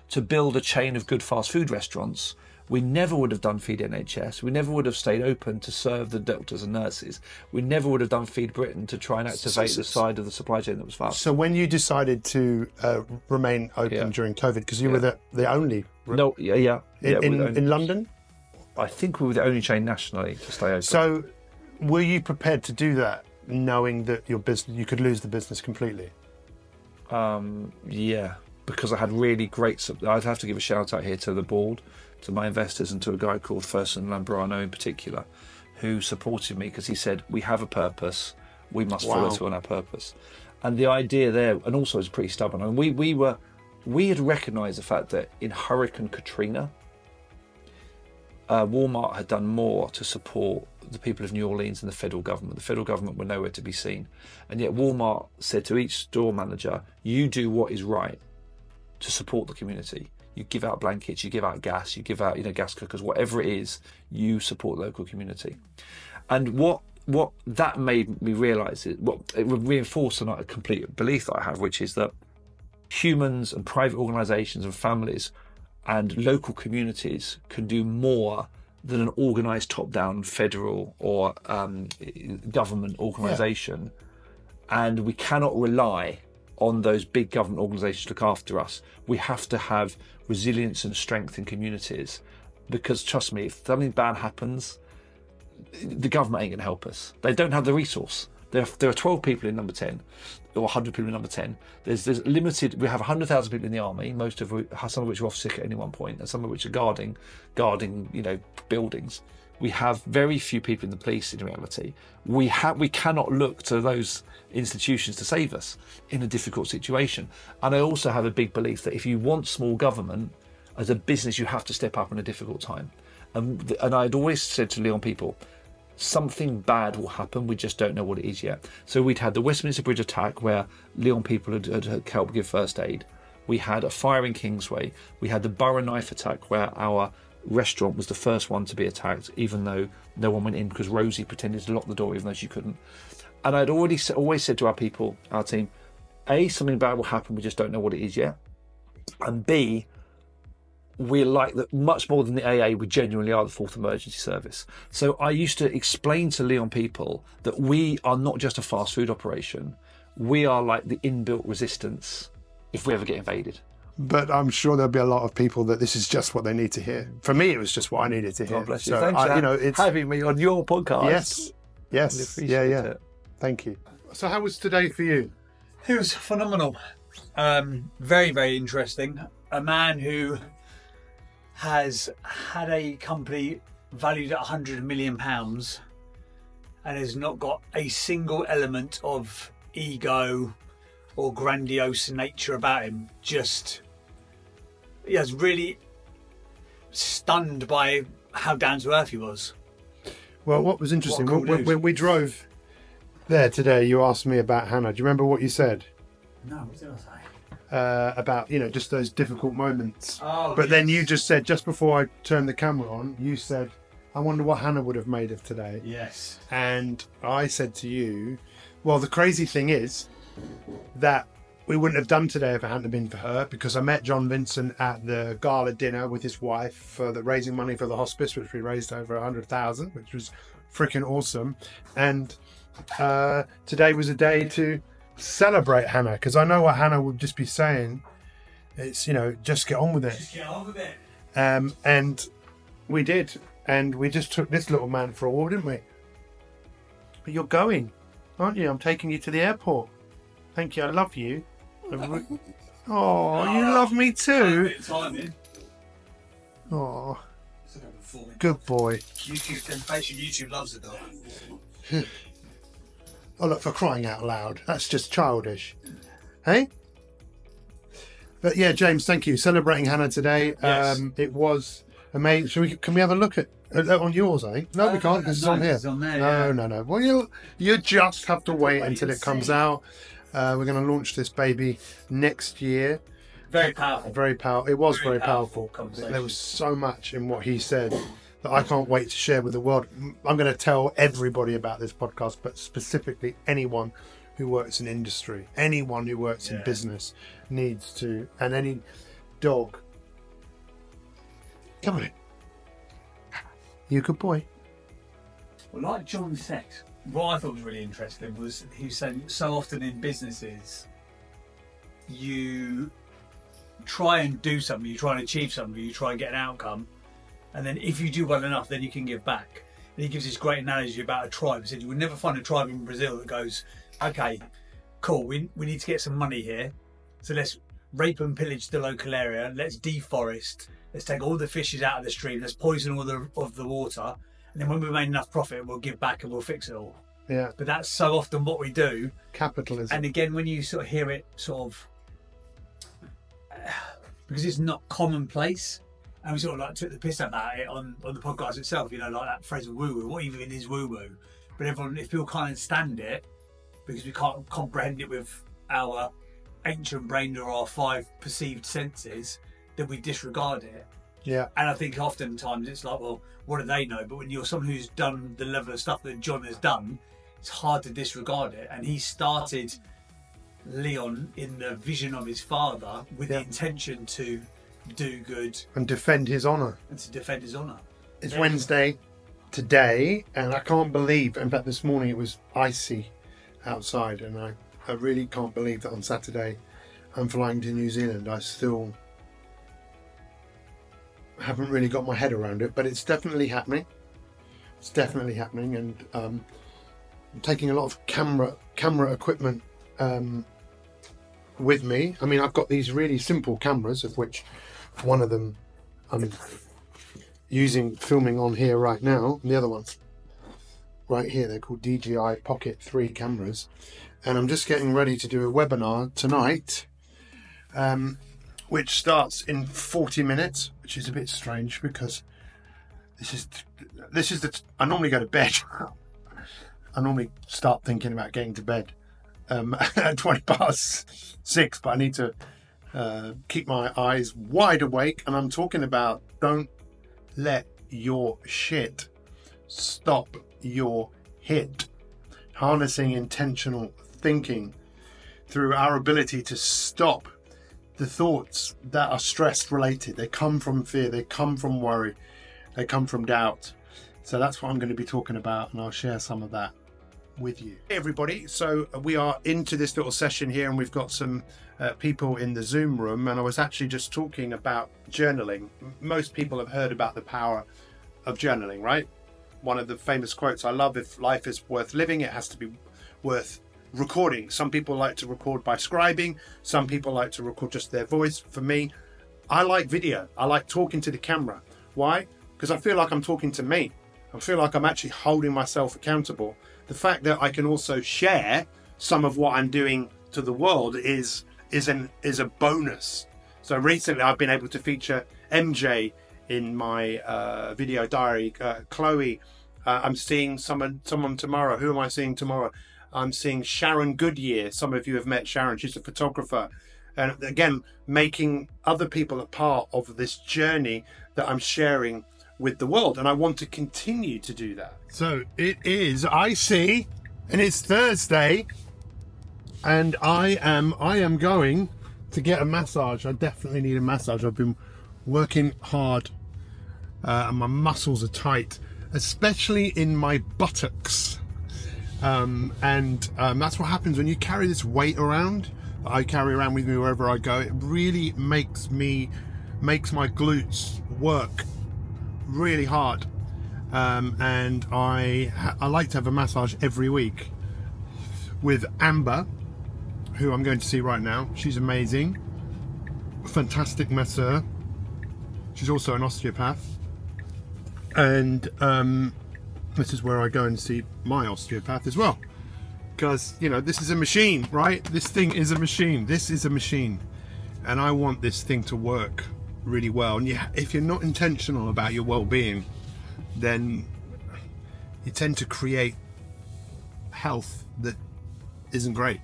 to build a chain of good fast food restaurants, we never would have done Feed NHS. We never would have stayed open to serve the doctors and nurses. We never would have done Feed Britain to try and activate the side of the supply chain that was fast. So when you decided to remain open during COVID, because you were the only... In London? I think we were the only chain nationally to stay open. So were you prepared to do that, knowing that your business, you could lose the business completely? Yeah, because I had really great... I'd have to give a shout out here to the board, to my investors, and to a guy called Ferguson Lambrano in particular, who supported me because he said, we have a purpose, we must follow through on our purpose. And the idea there, and also was pretty stubborn. And we had recognised the fact that in Hurricane Katrina, Walmart had done more to support the people of New Orleans than the federal government. The federal government were nowhere to be seen. And yet Walmart said to each store manager, you do what is right to support the community. You give out blankets, you give out gas, you give out gas cookers, whatever it is, you support the local community. And what that made me realise, it would reinforce a complete belief that I have, which is that humans and private organisations and families and local communities can do more than an organised top-down federal or government organisation. And we cannot rely on those big government organisations to look after us. We have to have resilience and strength in communities, because trust me, if something bad happens, the government ain't going to help us. They don't have the resource. There are 12 people in number 10, or 100 people in number 10. There's limited. We have 100,000 people in the army, some of which are off sick at any one point, and some of which are guarding buildings. We have very few people in the police in reality. We cannot look to those institutions to save us in a difficult situation. And I also have a big belief that if you want small government, as a business, you have to step up in a difficult time. And I'd always said to Leon people, something bad will happen, we just don't know what it is yet. So we'd had the Westminster Bridge attack where Leon people had helped give first aid. We had a fire in Kingsway. We had the Burt and I attack where our restaurant was the first one to be attacked, even though no one went in because Rosie pretended to lock the door even though she couldn't. And I'd always said to our people, our team, A, something bad will happen, we just don't know what it is yet. And B, we're like that much more than the AA. We genuinely are the fourth emergency service. So I used to explain to Leon people that we are not just a fast food operation. We are like the inbuilt resistance if we ever get invaded. But I'm sure there'll be a lot of people that this is just what they need to hear. For me, it was just what I needed to hear. God bless you. So Thanks for it's having me on your podcast. yes, Really appreciate it. Thank you. So how was today for you? It was phenomenal. Very, very interesting. A man who has had a company valued at £100 million and has not got a single element of ego or grandiose nature about him. Just, he was really stunned by how down to earth he was. Well, what was interesting, What cool when we drove there today, you asked me about Hannah. Do you remember what you said? No, what did I say? About, just those difficult moments. Oh, But then yes. you just said, just before I turned the camera on, you said, I wonder what Hannah would have made of today. Yes. And I said to you, well, the crazy thing is that we wouldn't have done today if it hadn't been for her, because I met John Vincent at the gala dinner with his wife for raising money for the hospice, which we raised over 100,000, which was freaking awesome. And today was a day to celebrate Hannah, because I know what Hannah would just be saying. It's, just get on with it. Just get on with it. And we did. And we just took this little man for a walk, didn't we? But you're going, aren't you? I'm taking you to the airport. Thank you. I love you. Oh, you love me too. Oh, good boy. YouTube temptation. YouTube loves it though. Oh, look, for crying out loud. That's just childish. Hey? But yeah, James, thank you. Celebrating Hannah today. Yes. It was amazing. Can we have a look at on yours, eh? No, we can't, because it's on here. It's on there, yeah. No. Well, you just have to wait until it comes out. We're going to launch this baby next year. Very powerful. Very powerful. It was very powerful powerful. conversation. There was so much in what he said that I can't wait to share with the world. I'm going to tell everybody about this podcast, but specifically anyone who works in industry, anyone who works in business needs to, and any dog. Come on in. You good boy. Well, like John said, what I thought was really interesting was he was saying so often in businesses you try and do something, you try and achieve something, you try and get an outcome, and then if you do well enough, then you can give back. And he gives this great analogy about a tribe. He said you would never find a tribe in Brazil that goes, okay, cool, we need to get some money here, so let's rape and pillage the local area, let's deforest, let's take all the fishes out of the stream, let's poison all of the water, and then when we've made enough profit, we'll give back and we'll fix it all. Yeah. But that's so often what we do. Capitalism. And again, when you sort of hear it sort of, because it's not commonplace, and we sort of like took the piss about it on the podcast itself, like that phrase of woo-woo, what even is woo-woo? But if people can't understand it, because we can't comprehend it with our ancient brain or our 5 perceived senses, then we disregard it. Yeah. And I think oftentimes it's like, well, what do they know? But when you're someone who's done the level of stuff that John has done, it's hard to disregard it. And he started Leon in the vision of his father with the intention to do good and defend his honour. and to defend his honour. It's Wednesday today, and I can't believe, in fact this morning it was icy outside, and I really can't believe that on Saturday I'm flying to New Zealand. I still haven't really got my head around it, but it's definitely happening. It's definitely happening, and I'm taking a lot of camera equipment with me. I mean, I've got these really simple cameras, of which one of them I'm filming on here right now, and the other one's right here. They're called DJI Pocket 3 cameras, and I'm just getting ready to do a webinar tonight, which starts in 40 minutes, which is a bit strange because this is I normally go to bed. I normally start thinking about getting to bed at 6:20, but I need to keep my eyes wide awake. And I'm talking about don't let your shit stop your hit. Harnessing intentional thinking through our ability to stop the thoughts that are stress related. They come from fear, they come from worry, they come from doubt. So that's what I'm going to be talking about, and I'll share some of that with you. Hey everybody, so we are into this little session here, and we've got some people in the Zoom room, and I was actually just talking about journaling. Most people have heard about the power of journaling, right? One of the famous quotes I love: if life is worth living, it has to be worth recording. Some people like to record by scribing, some people like to record just their voice. For me, I like video. I like talking to the camera. Why? Because I feel like I'm talking to me. I feel like I'm actually holding myself accountable. The fact that I can also share some of what I'm doing to the world is a bonus. So recently I've been able to feature MJ in my video diary. Chloe, I'm seeing someone tomorrow. Who am I seeing tomorrow? I'm seeing Sharon Goodyear. Some of you have met Sharon. She's a photographer. And again, making other people a part of this journey that I'm sharing with the world. And I want to continue to do that. So it is, I see, and it's Thursday. And I am going to get a massage. I definitely need a massage. I've been working hard and my muscles are tight, especially in my buttocks. That's what happens when you carry this weight around. I carry around with me wherever I go. It really makes my glutes work really hard. And I like to have a massage every week with Amber, who I'm going to see right now. She's amazing, fantastic masseur. She's also an osteopath, and this is where I go and see my osteopath as well, because you know, this is a machine, right? This thing is a machine. This is a machine, and I want this thing to work really well. And if you're not intentional about your well-being, then you tend to create health that isn't great.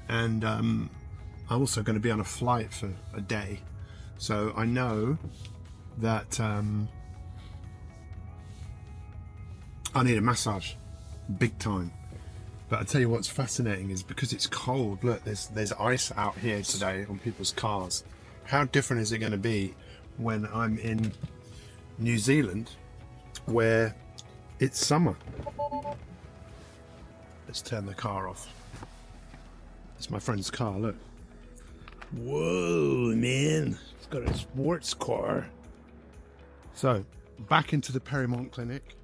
And I'm also going to be on a flight for a day, so I know that I need a massage big time. But I tell you what's fascinating is, because it's cold, look, there's ice out here today on people's cars. How different is it going to be when I'm in New Zealand, where it's summer? Let's turn the car off. It's my friend's car, look. Whoa, man. It's got a sports car. So, back into the Perrimont Clinic.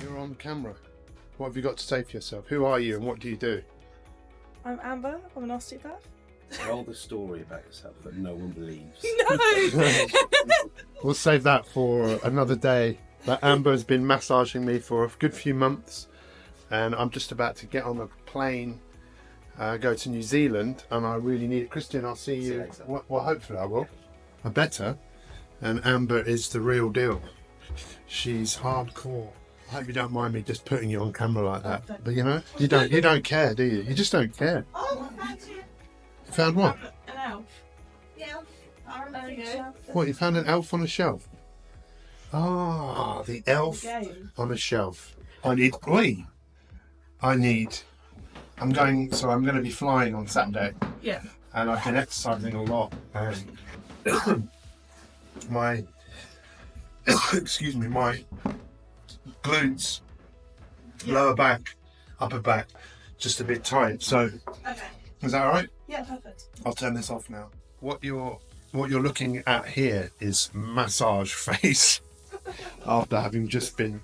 You're on camera. What have you got to say for yourself? Who are you and what do you do? I'm Amber. I'm an osteopath. Tell the story about yourself that no one believes. No! We'll save that for another day. But Amber has been massaging me for a good few months, and I'm just about to get on a plane, go to New Zealand, and I really need it. Christian, I'll see you. Well, hopefully I will. I better. And Amber is the real deal. She's hardcore. I hope you don't mind me just putting you on camera like that. But you know, you don't care, do you? You just don't care. Oh, I found you. You found what? An elf. Yeah. Okay. What, you found an elf on a shelf? Ah, the elf on a shelf. I'm going to be flying on Saturday. Yeah. And I've been exercising a lot, and my my glutes, lower back, upper back, just a bit tight. So Okay. is that all right? Yeah, perfect. I'll turn this off now. What you're looking at here is massage face after having just been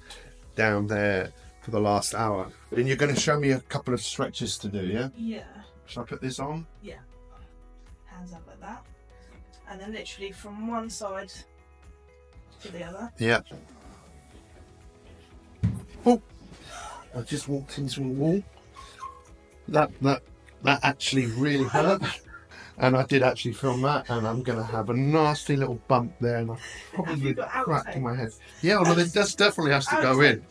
down there for the last hour. Then you're going to show me a couple of stretches to do, yeah? Yeah. Shall I put this on? Yeah. Hands up like that. And then literally from one side to the other. Yeah. Oh, I just walked into a wall. That actually really hurt. And I did actually film that, and I'm going to have a nasty little bump there, and I probably cracked my head. Yeah, well, it definitely has to go in.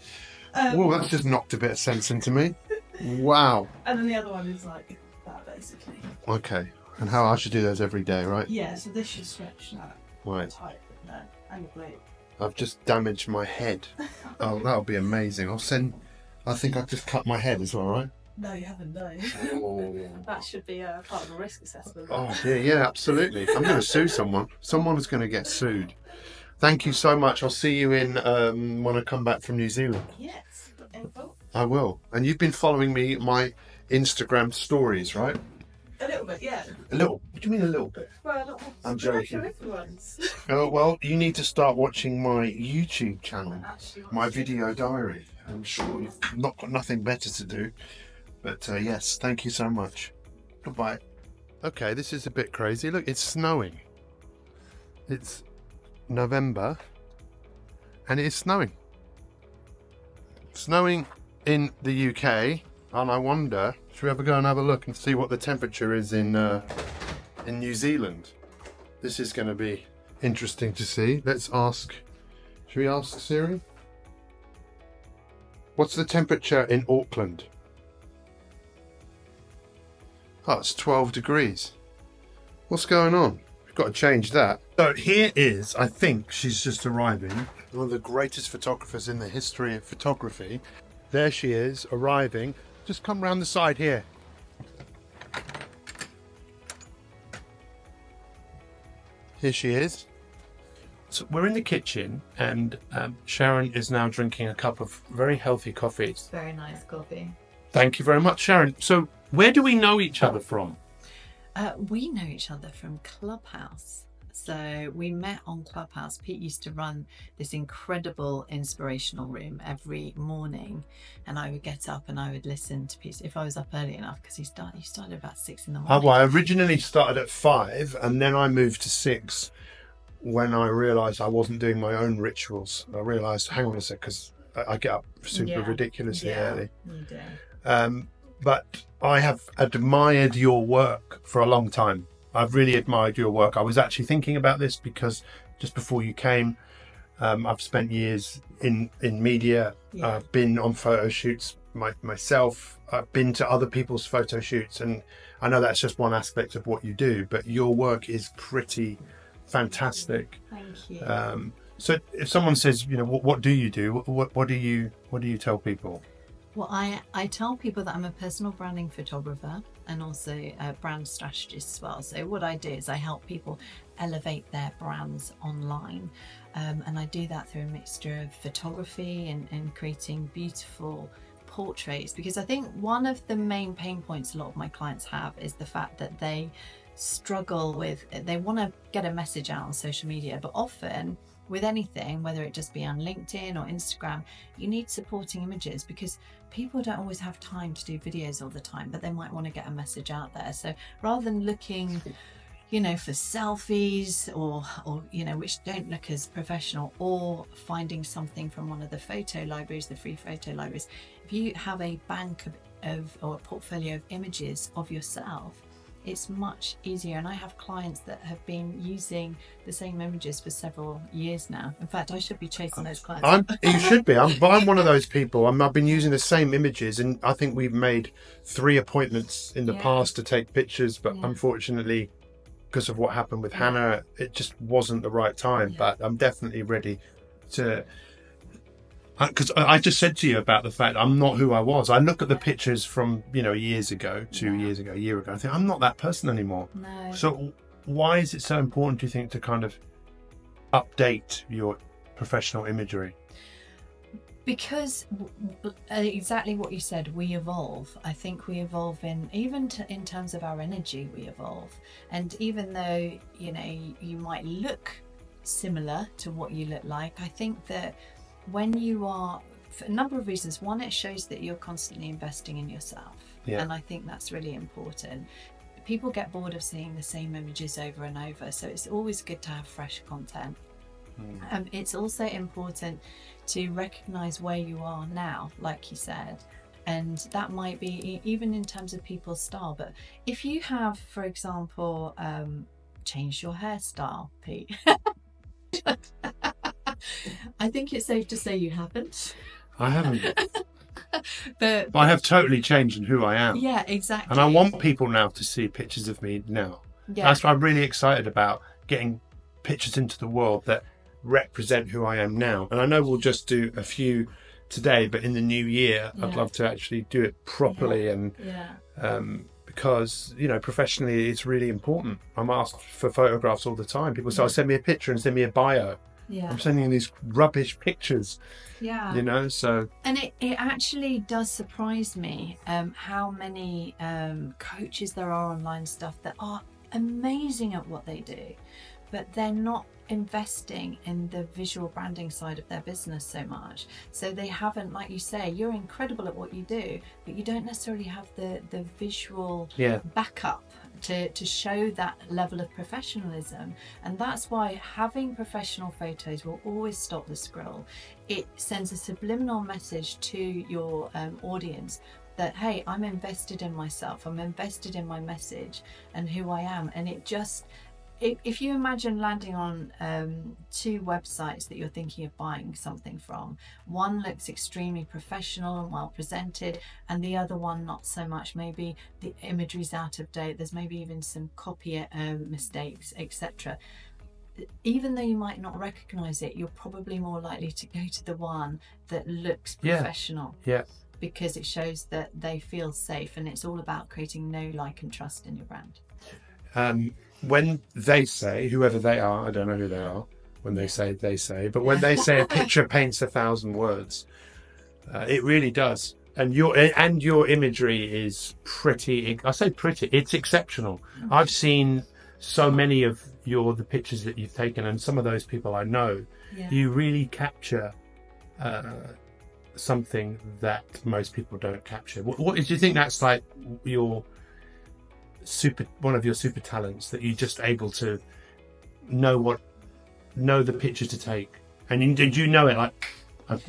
Oh, that's just knocked a bit of sense into me. Wow. And then the other one is like that, basically. Okay. And how I should do those every day, right? Yeah, so this should stretch that Right. tight, no, and your glute. I've just damaged my head. Oh, that'll be amazing. I'll send I think I've just cut my head as well, right? No, you haven't, no. Oh, That should be part of a risk assessment. oh dear, yeah, absolutely. I'm going to sue someone. Someone's going to get sued. Thank you so much. I'll see you in when I come back from New Zealand. Yes. Info? I will. And you've been following me, my Instagram stories, right? A little bit, yeah. A little. What do you mean a little bit? Well, not I'm joking. Everyone's. Oh, well, you need to start watching my YouTube channel, my video diary. I'm sure you've not got nothing better to do. But yes, thank you so much. Goodbye. Okay, this is a bit crazy. Look, it's snowing. It's November and it is snowing. Snowing in the UK, and I wonder, should we ever go and have a look and see what the temperature is in New Zealand? This is going to be interesting to see. Let's ask, should we ask Siri? What's the temperature in Auckland? Oh, it's 12 degrees. What's going on? We've got to change that. So here is, I think she's just arriving, one of the greatest photographers in the history of photography. There she is, arriving. Just come round the side here. Here she is. So we're in the kitchen and Sharon is now drinking a cup of very healthy coffee. It's very nice coffee. Thank you very much, Sharon. So where do we know each other from? We know each other from Clubhouse. So we met on Clubhouse. Pete used to run this incredible inspirational room every morning, and I would get up and I would listen to Pete if I was up early enough, because he started about 6 in the morning. Oh, well, I originally started at 5 and then I moved to 6 when I realised I wasn't doing my own rituals. I realised, hang on a sec, because I get up super ridiculously early. You do. But I have admired your work for a long time. I've really admired your work. I was actually thinking about this because just before you came, I've spent years in media. I've been on photo shoots myself. I've been to other people's photo shoots, and I know that's just one aspect of what you do, but your work is pretty fantastic. Thank you. So if someone says, you know, what do you do? What do you tell people? Well, I tell people that I'm a personal branding photographer and also a brand strategist as well. So what I do is I help people elevate their brands online. And I do that through a mixture of photography and creating beautiful portraits, because I think one of the main pain points a lot of my clients have is the fact that they struggle with, they want to get a message out on social media, but often with anything, whether it just be on LinkedIn or Instagram, you need supporting images, because people don't always have time to do videos all the time, but they might want to get a message out there. So rather than looking, you know, for selfies or you know, which don't look as professional, or finding something from one of the photo libraries, the free photo libraries, if you have a bank of or a portfolio of images of yourself, it's much easier. And I have clients that have been using the same images for several years now. In fact, I should be chasing those clients. You should be. I'm one of those people. I've been using the same images, and I think we've made 3 appointments in the past to take pictures, but unfortunately, because of what happened with Hannah, it just wasn't the right time. But I'm definitely ready to... Because I just said to you about the fact I'm not who I was. I look at the pictures from, you know, years ago, 2 years ago, a year ago. I think I'm not that person anymore. No. So why is it so important, do you think, to kind of update your professional imagery? Because exactly what you said, we evolve. I think we evolve in terms of our energy, we evolve. And even though, you know, you might look similar to what you look like, I think that when you are, for a number of reasons, one, it shows that you're constantly investing in yourself. And I think that's really important. People get bored of seeing the same images over and over, so it's always good to have fresh content. It's also important to recognize where you are now, like you said, and that might be even in terms of people's style. But if you have, for example, changed your hairstyle, Pete, I think it's safe to say you haven't. I haven't. but I have totally changed in who I am. Yeah, exactly. And I want people now to see pictures of me now. Yeah. That's why I'm really excited about getting pictures into the world that represent who I am now. And I know we'll just do a few today, but in the new year, I'd Yeah. love to actually do it properly and Yeah. because, you know, professionally it's really important. I'm asked for photographs all the time. People say, Yeah. oh, send me a picture and send me a bio. Yeah. I'm sending these rubbish pictures, Yeah. you know, so And it actually does surprise me how many coaches there are online stuff that are amazing at what they do, but they're not investing in the visual branding side of their business so much. So they haven't, like you say, you're incredible at what you do, but you don't necessarily have the visual yeah. backup to show that level of professionalism. And that's why having professional photos will always stop the scroll. It sends a subliminal message to your audience that, hey, I'm invested in myself, I'm invested in my message and who I am. And it just, if you imagine landing on two websites that you're thinking of buying something from, one looks extremely professional and well presented, and the other one not so much. Maybe the imagery's out of date, there's maybe even some copy mistakes, etc. Even though you might not recognize it, you're probably more likely to go to the one that looks professional. Yeah. Because it shows that they feel safe, and it's all about creating know, like and trust in your brand. When they say, whoever they are, I don't know who they are, when they say, but when they say a picture paints 1,000 words, it really does. And your imagery is pretty, I say pretty, it's exceptional. I've seen so many of the pictures that you've taken, and some of those people I know, you really capture something that most people don't capture. What do you think that's like one of your super talents, that you're just able to know the picture to take, and did you know it like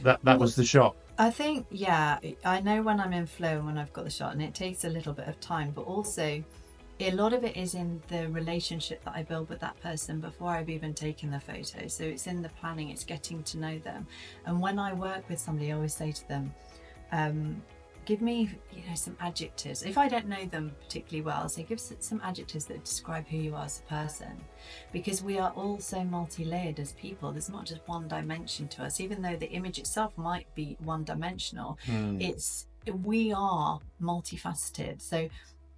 that was the shot? I think, yeah, I know when I'm in flow and when I've got the shot, and it takes a little bit of time, but also a lot of it is in the relationship that I build with that person before I've even taken the photo. So it's in the planning, it's getting to know them. And when I work with somebody, I always say to them, give me, some adjectives. If I don't know them particularly well, I'll say, give some adjectives that describe who you are as a person. Because we are all so multi-layered as people. There's not just one dimension to us. Even though the image itself might be one-dimensional, we are multifaceted. So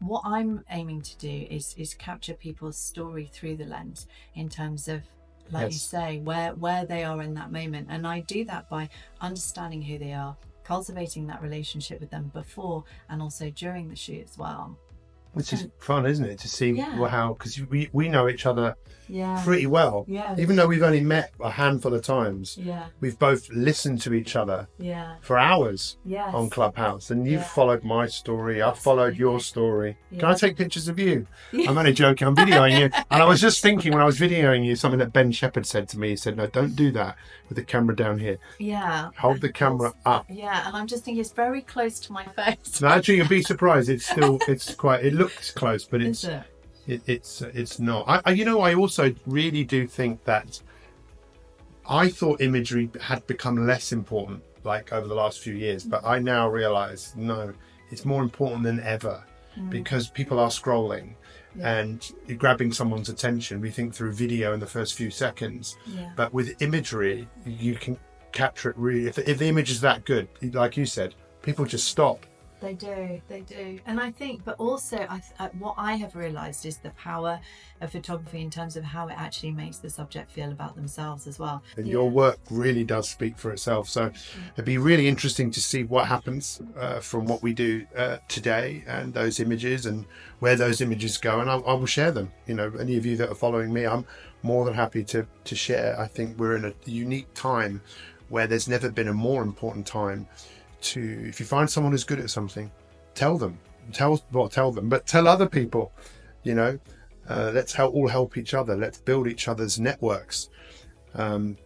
what I'm aiming to do is capture people's story through the lens, in terms of, like you say, where they are in that moment. And I do that by understanding who they are, cultivating that relationship with them before and also during the shoot as well. Which is fun, isn't it, to see how, because we know each other Yeah. pretty well. Yeah. Even though we've only met a handful of times, Yeah. we've both listened to each other Yeah. for hours Yes. on Clubhouse. And you've Yeah. followed my story, I've followed your story. Yeah. Can I take pictures of you? I'm only joking, I'm videoing you. And I was just thinking when I was videoing you, something that Ben Shepherd said to me. He said, no, don't do that with the camera down here. Yeah. Hold the camera up. Yeah, and I'm just thinking it's very close to my face. No, actually, you'll be surprised. It's still, it looks close, but Is it? it's not. I also really do think that I thought imagery had become less important, like over the last few years, but I now realise, no, it's more important than ever, because people are scrolling and you're grabbing someone's attention. We think through video in the first few seconds, but with imagery, you can capture it really. If the image is that good, like you said, people just stop. They do. And I think, but also what I have realised is the power of photography in terms of how it actually makes the subject feel about themselves as well. And your work really does speak for itself. So it'd be really interesting to see what happens from what we do today, and those images and where those images go. And I will share them. Any of you that are following me, I'm more than happy to share. I think we're in a unique time where there's never been a more important time if you find someone who's good at something, tell them, but tell other people, let's all help each other. Let's build each other's networks. So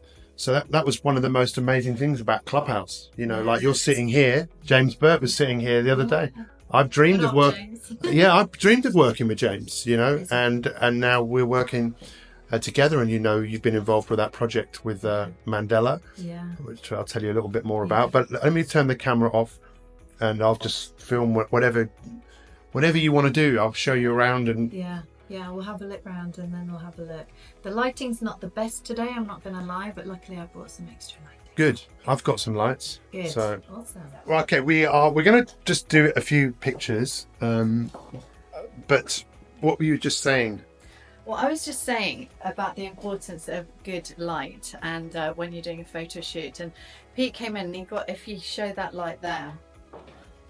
that was one of the most amazing things about Clubhouse. Like you're sitting here, James Burt was sitting here the other day. I've dreamed of working with James, and now we're working together, and you've been involved with that project with Mandela, which I'll tell you a little bit more about. But let me turn the camera off, and I'll just film whatever you want to do. I'll show you around, and we'll have a look round, and then we'll have a look. The lighting's not the best today, I'm not going to lie, but luckily I brought some extra lighting. Good. I've got some lights. Good. So, Awesome. well, okay, we're going to just do a few pictures. But what were you just saying? Well, I was just saying about the importance of good light and when you're doing a photo shoot. And Pete came in and he got, if you show that light there,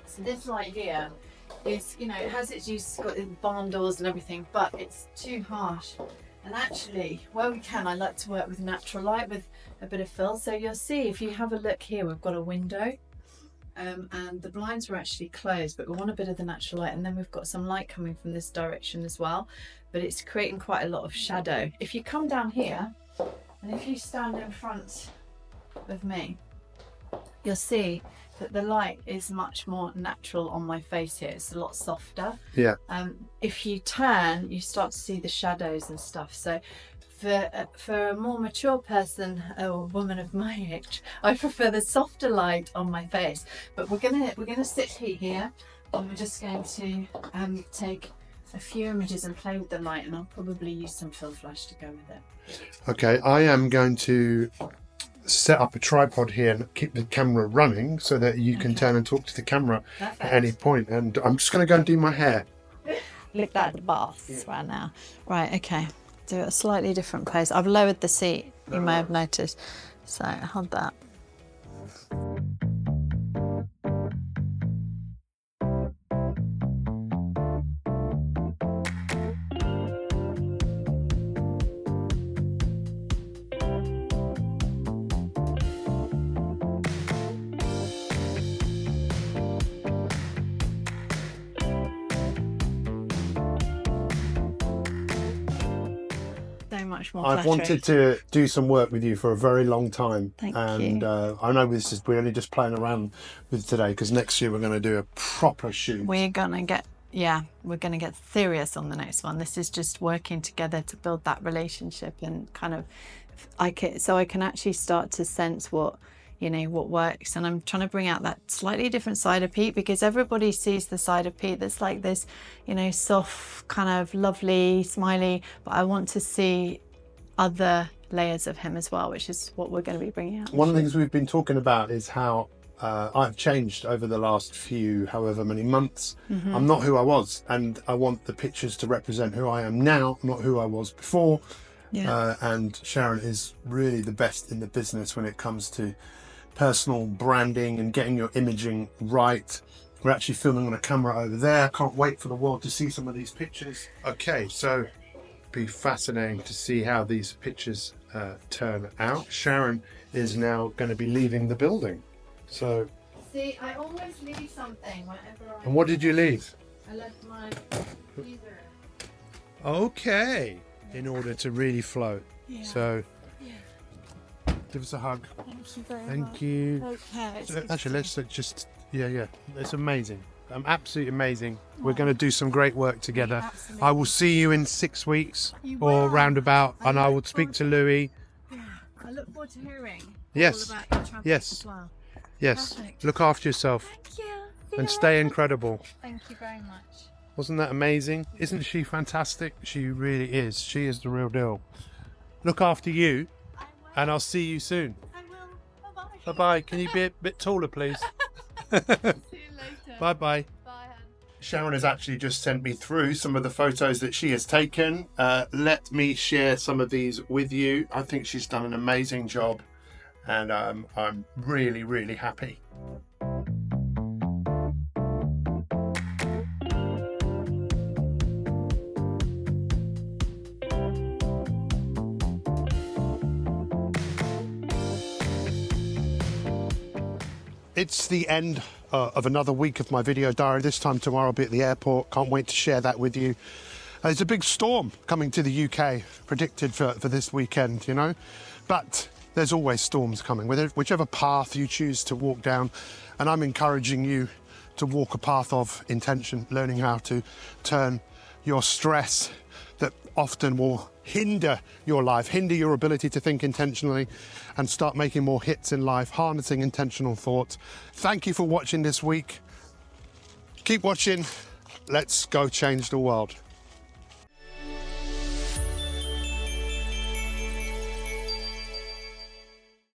so this light here is, you know, it has its use, it's got barn doors and everything, but it's too harsh. And actually, where we can, I like to work with natural light with a bit of fill. So you'll see, if you have a look here, we've got a window. And the blinds were actually closed, but we want a bit of the natural light, and then we've got some light coming from this direction as well, but it's creating quite a lot of shadow. If you come down here and if you stand in front of me, you'll see that the light is much more natural on my face here. It's a lot softer. Yeah. If you turn, you start to see the shadows and stuff. So for a more mature person, a woman of my age, I prefer the softer light on my face. But we're gonna sit here, and we're just going to take a few images and play with the light, and I'll probably use some fill flash to go with it. Okay, I am going to set up a tripod here and keep the camera running so that you can turn and talk to the camera Perfect. at any point. And I'm just going to go and do my hair. Look at the baths right now. Right, okay. Do it a slightly different place. I've lowered the seat, you may have noticed. So hold that. So much more I've flattering. wanted to do some work with you for a very long time. Thank and I know we're only just playing around with today, because next year we're going to do a proper shoot. We're gonna get serious on the next one. This is just working together to build that relationship, and kind of I can actually start to sense what works. And I'm trying to bring out that slightly different side of Pete, because everybody sees the side of Pete that's like this, soft, kind of lovely, smiley, but I want to see other layers of him as well, which is what we're going to be bringing out. One of the things we've been talking about is how I've changed over the last however many months. Mm-hmm. I'm not who I was, and I want the pictures to represent who I am now, not who I was before. Yeah. And Sharon is really the best in the business when it comes to personal branding and getting your imaging right. We're actually filming on a camera over there. Can't wait for the world to see some of these pictures. Okay, so it'll be fascinating to see how these pictures turn out. Sharon is now going to be leaving the building. So, See, I always leave something whenever and what did you leave? I left my freezer. Okay, in order to really float. Yeah. So, give us a hug. Thank you very much. Thank you. Okay. Actually, let's just, yeah, it's amazing. Absolutely amazing. We're going to do some great work together. Absolutely. I will see you in 6 weeks You or will. roundabout, and I will look speak forward to Louis. Yeah, I look forward to hearing Yes. all about your travels Yes. as well. Yes, Perfect. look after yourself Thank you. See and you stay later. incredible. Thank you very much. Wasn't that amazing? Isn't she fantastic? She really is. She is the real deal. Look after you, I will. and I'll see you soon. I will. Bye-bye. Bye-bye. Can you be a bit taller, please? See you later. Bye-bye. Bye, Han. Sharon has actually just sent me through some of the photos that she has taken. Let me share some of these with you. I think she's done an amazing job, and I'm really, really happy. It's the end of another week of my video diary. This time tomorrow I'll be at the airport. Can't wait to share that with you. There's a big storm coming to the UK predicted for this weekend, But there's always storms coming, whichever path you choose to walk down. And I'm encouraging you to walk a path of intention, learning how to turn your stress that often will hinder your life, hinder your ability to think intentionally, and start making more hits in life, harnessing intentional thoughts. Thank you for watching this week. Keep watching. Let's go change the world.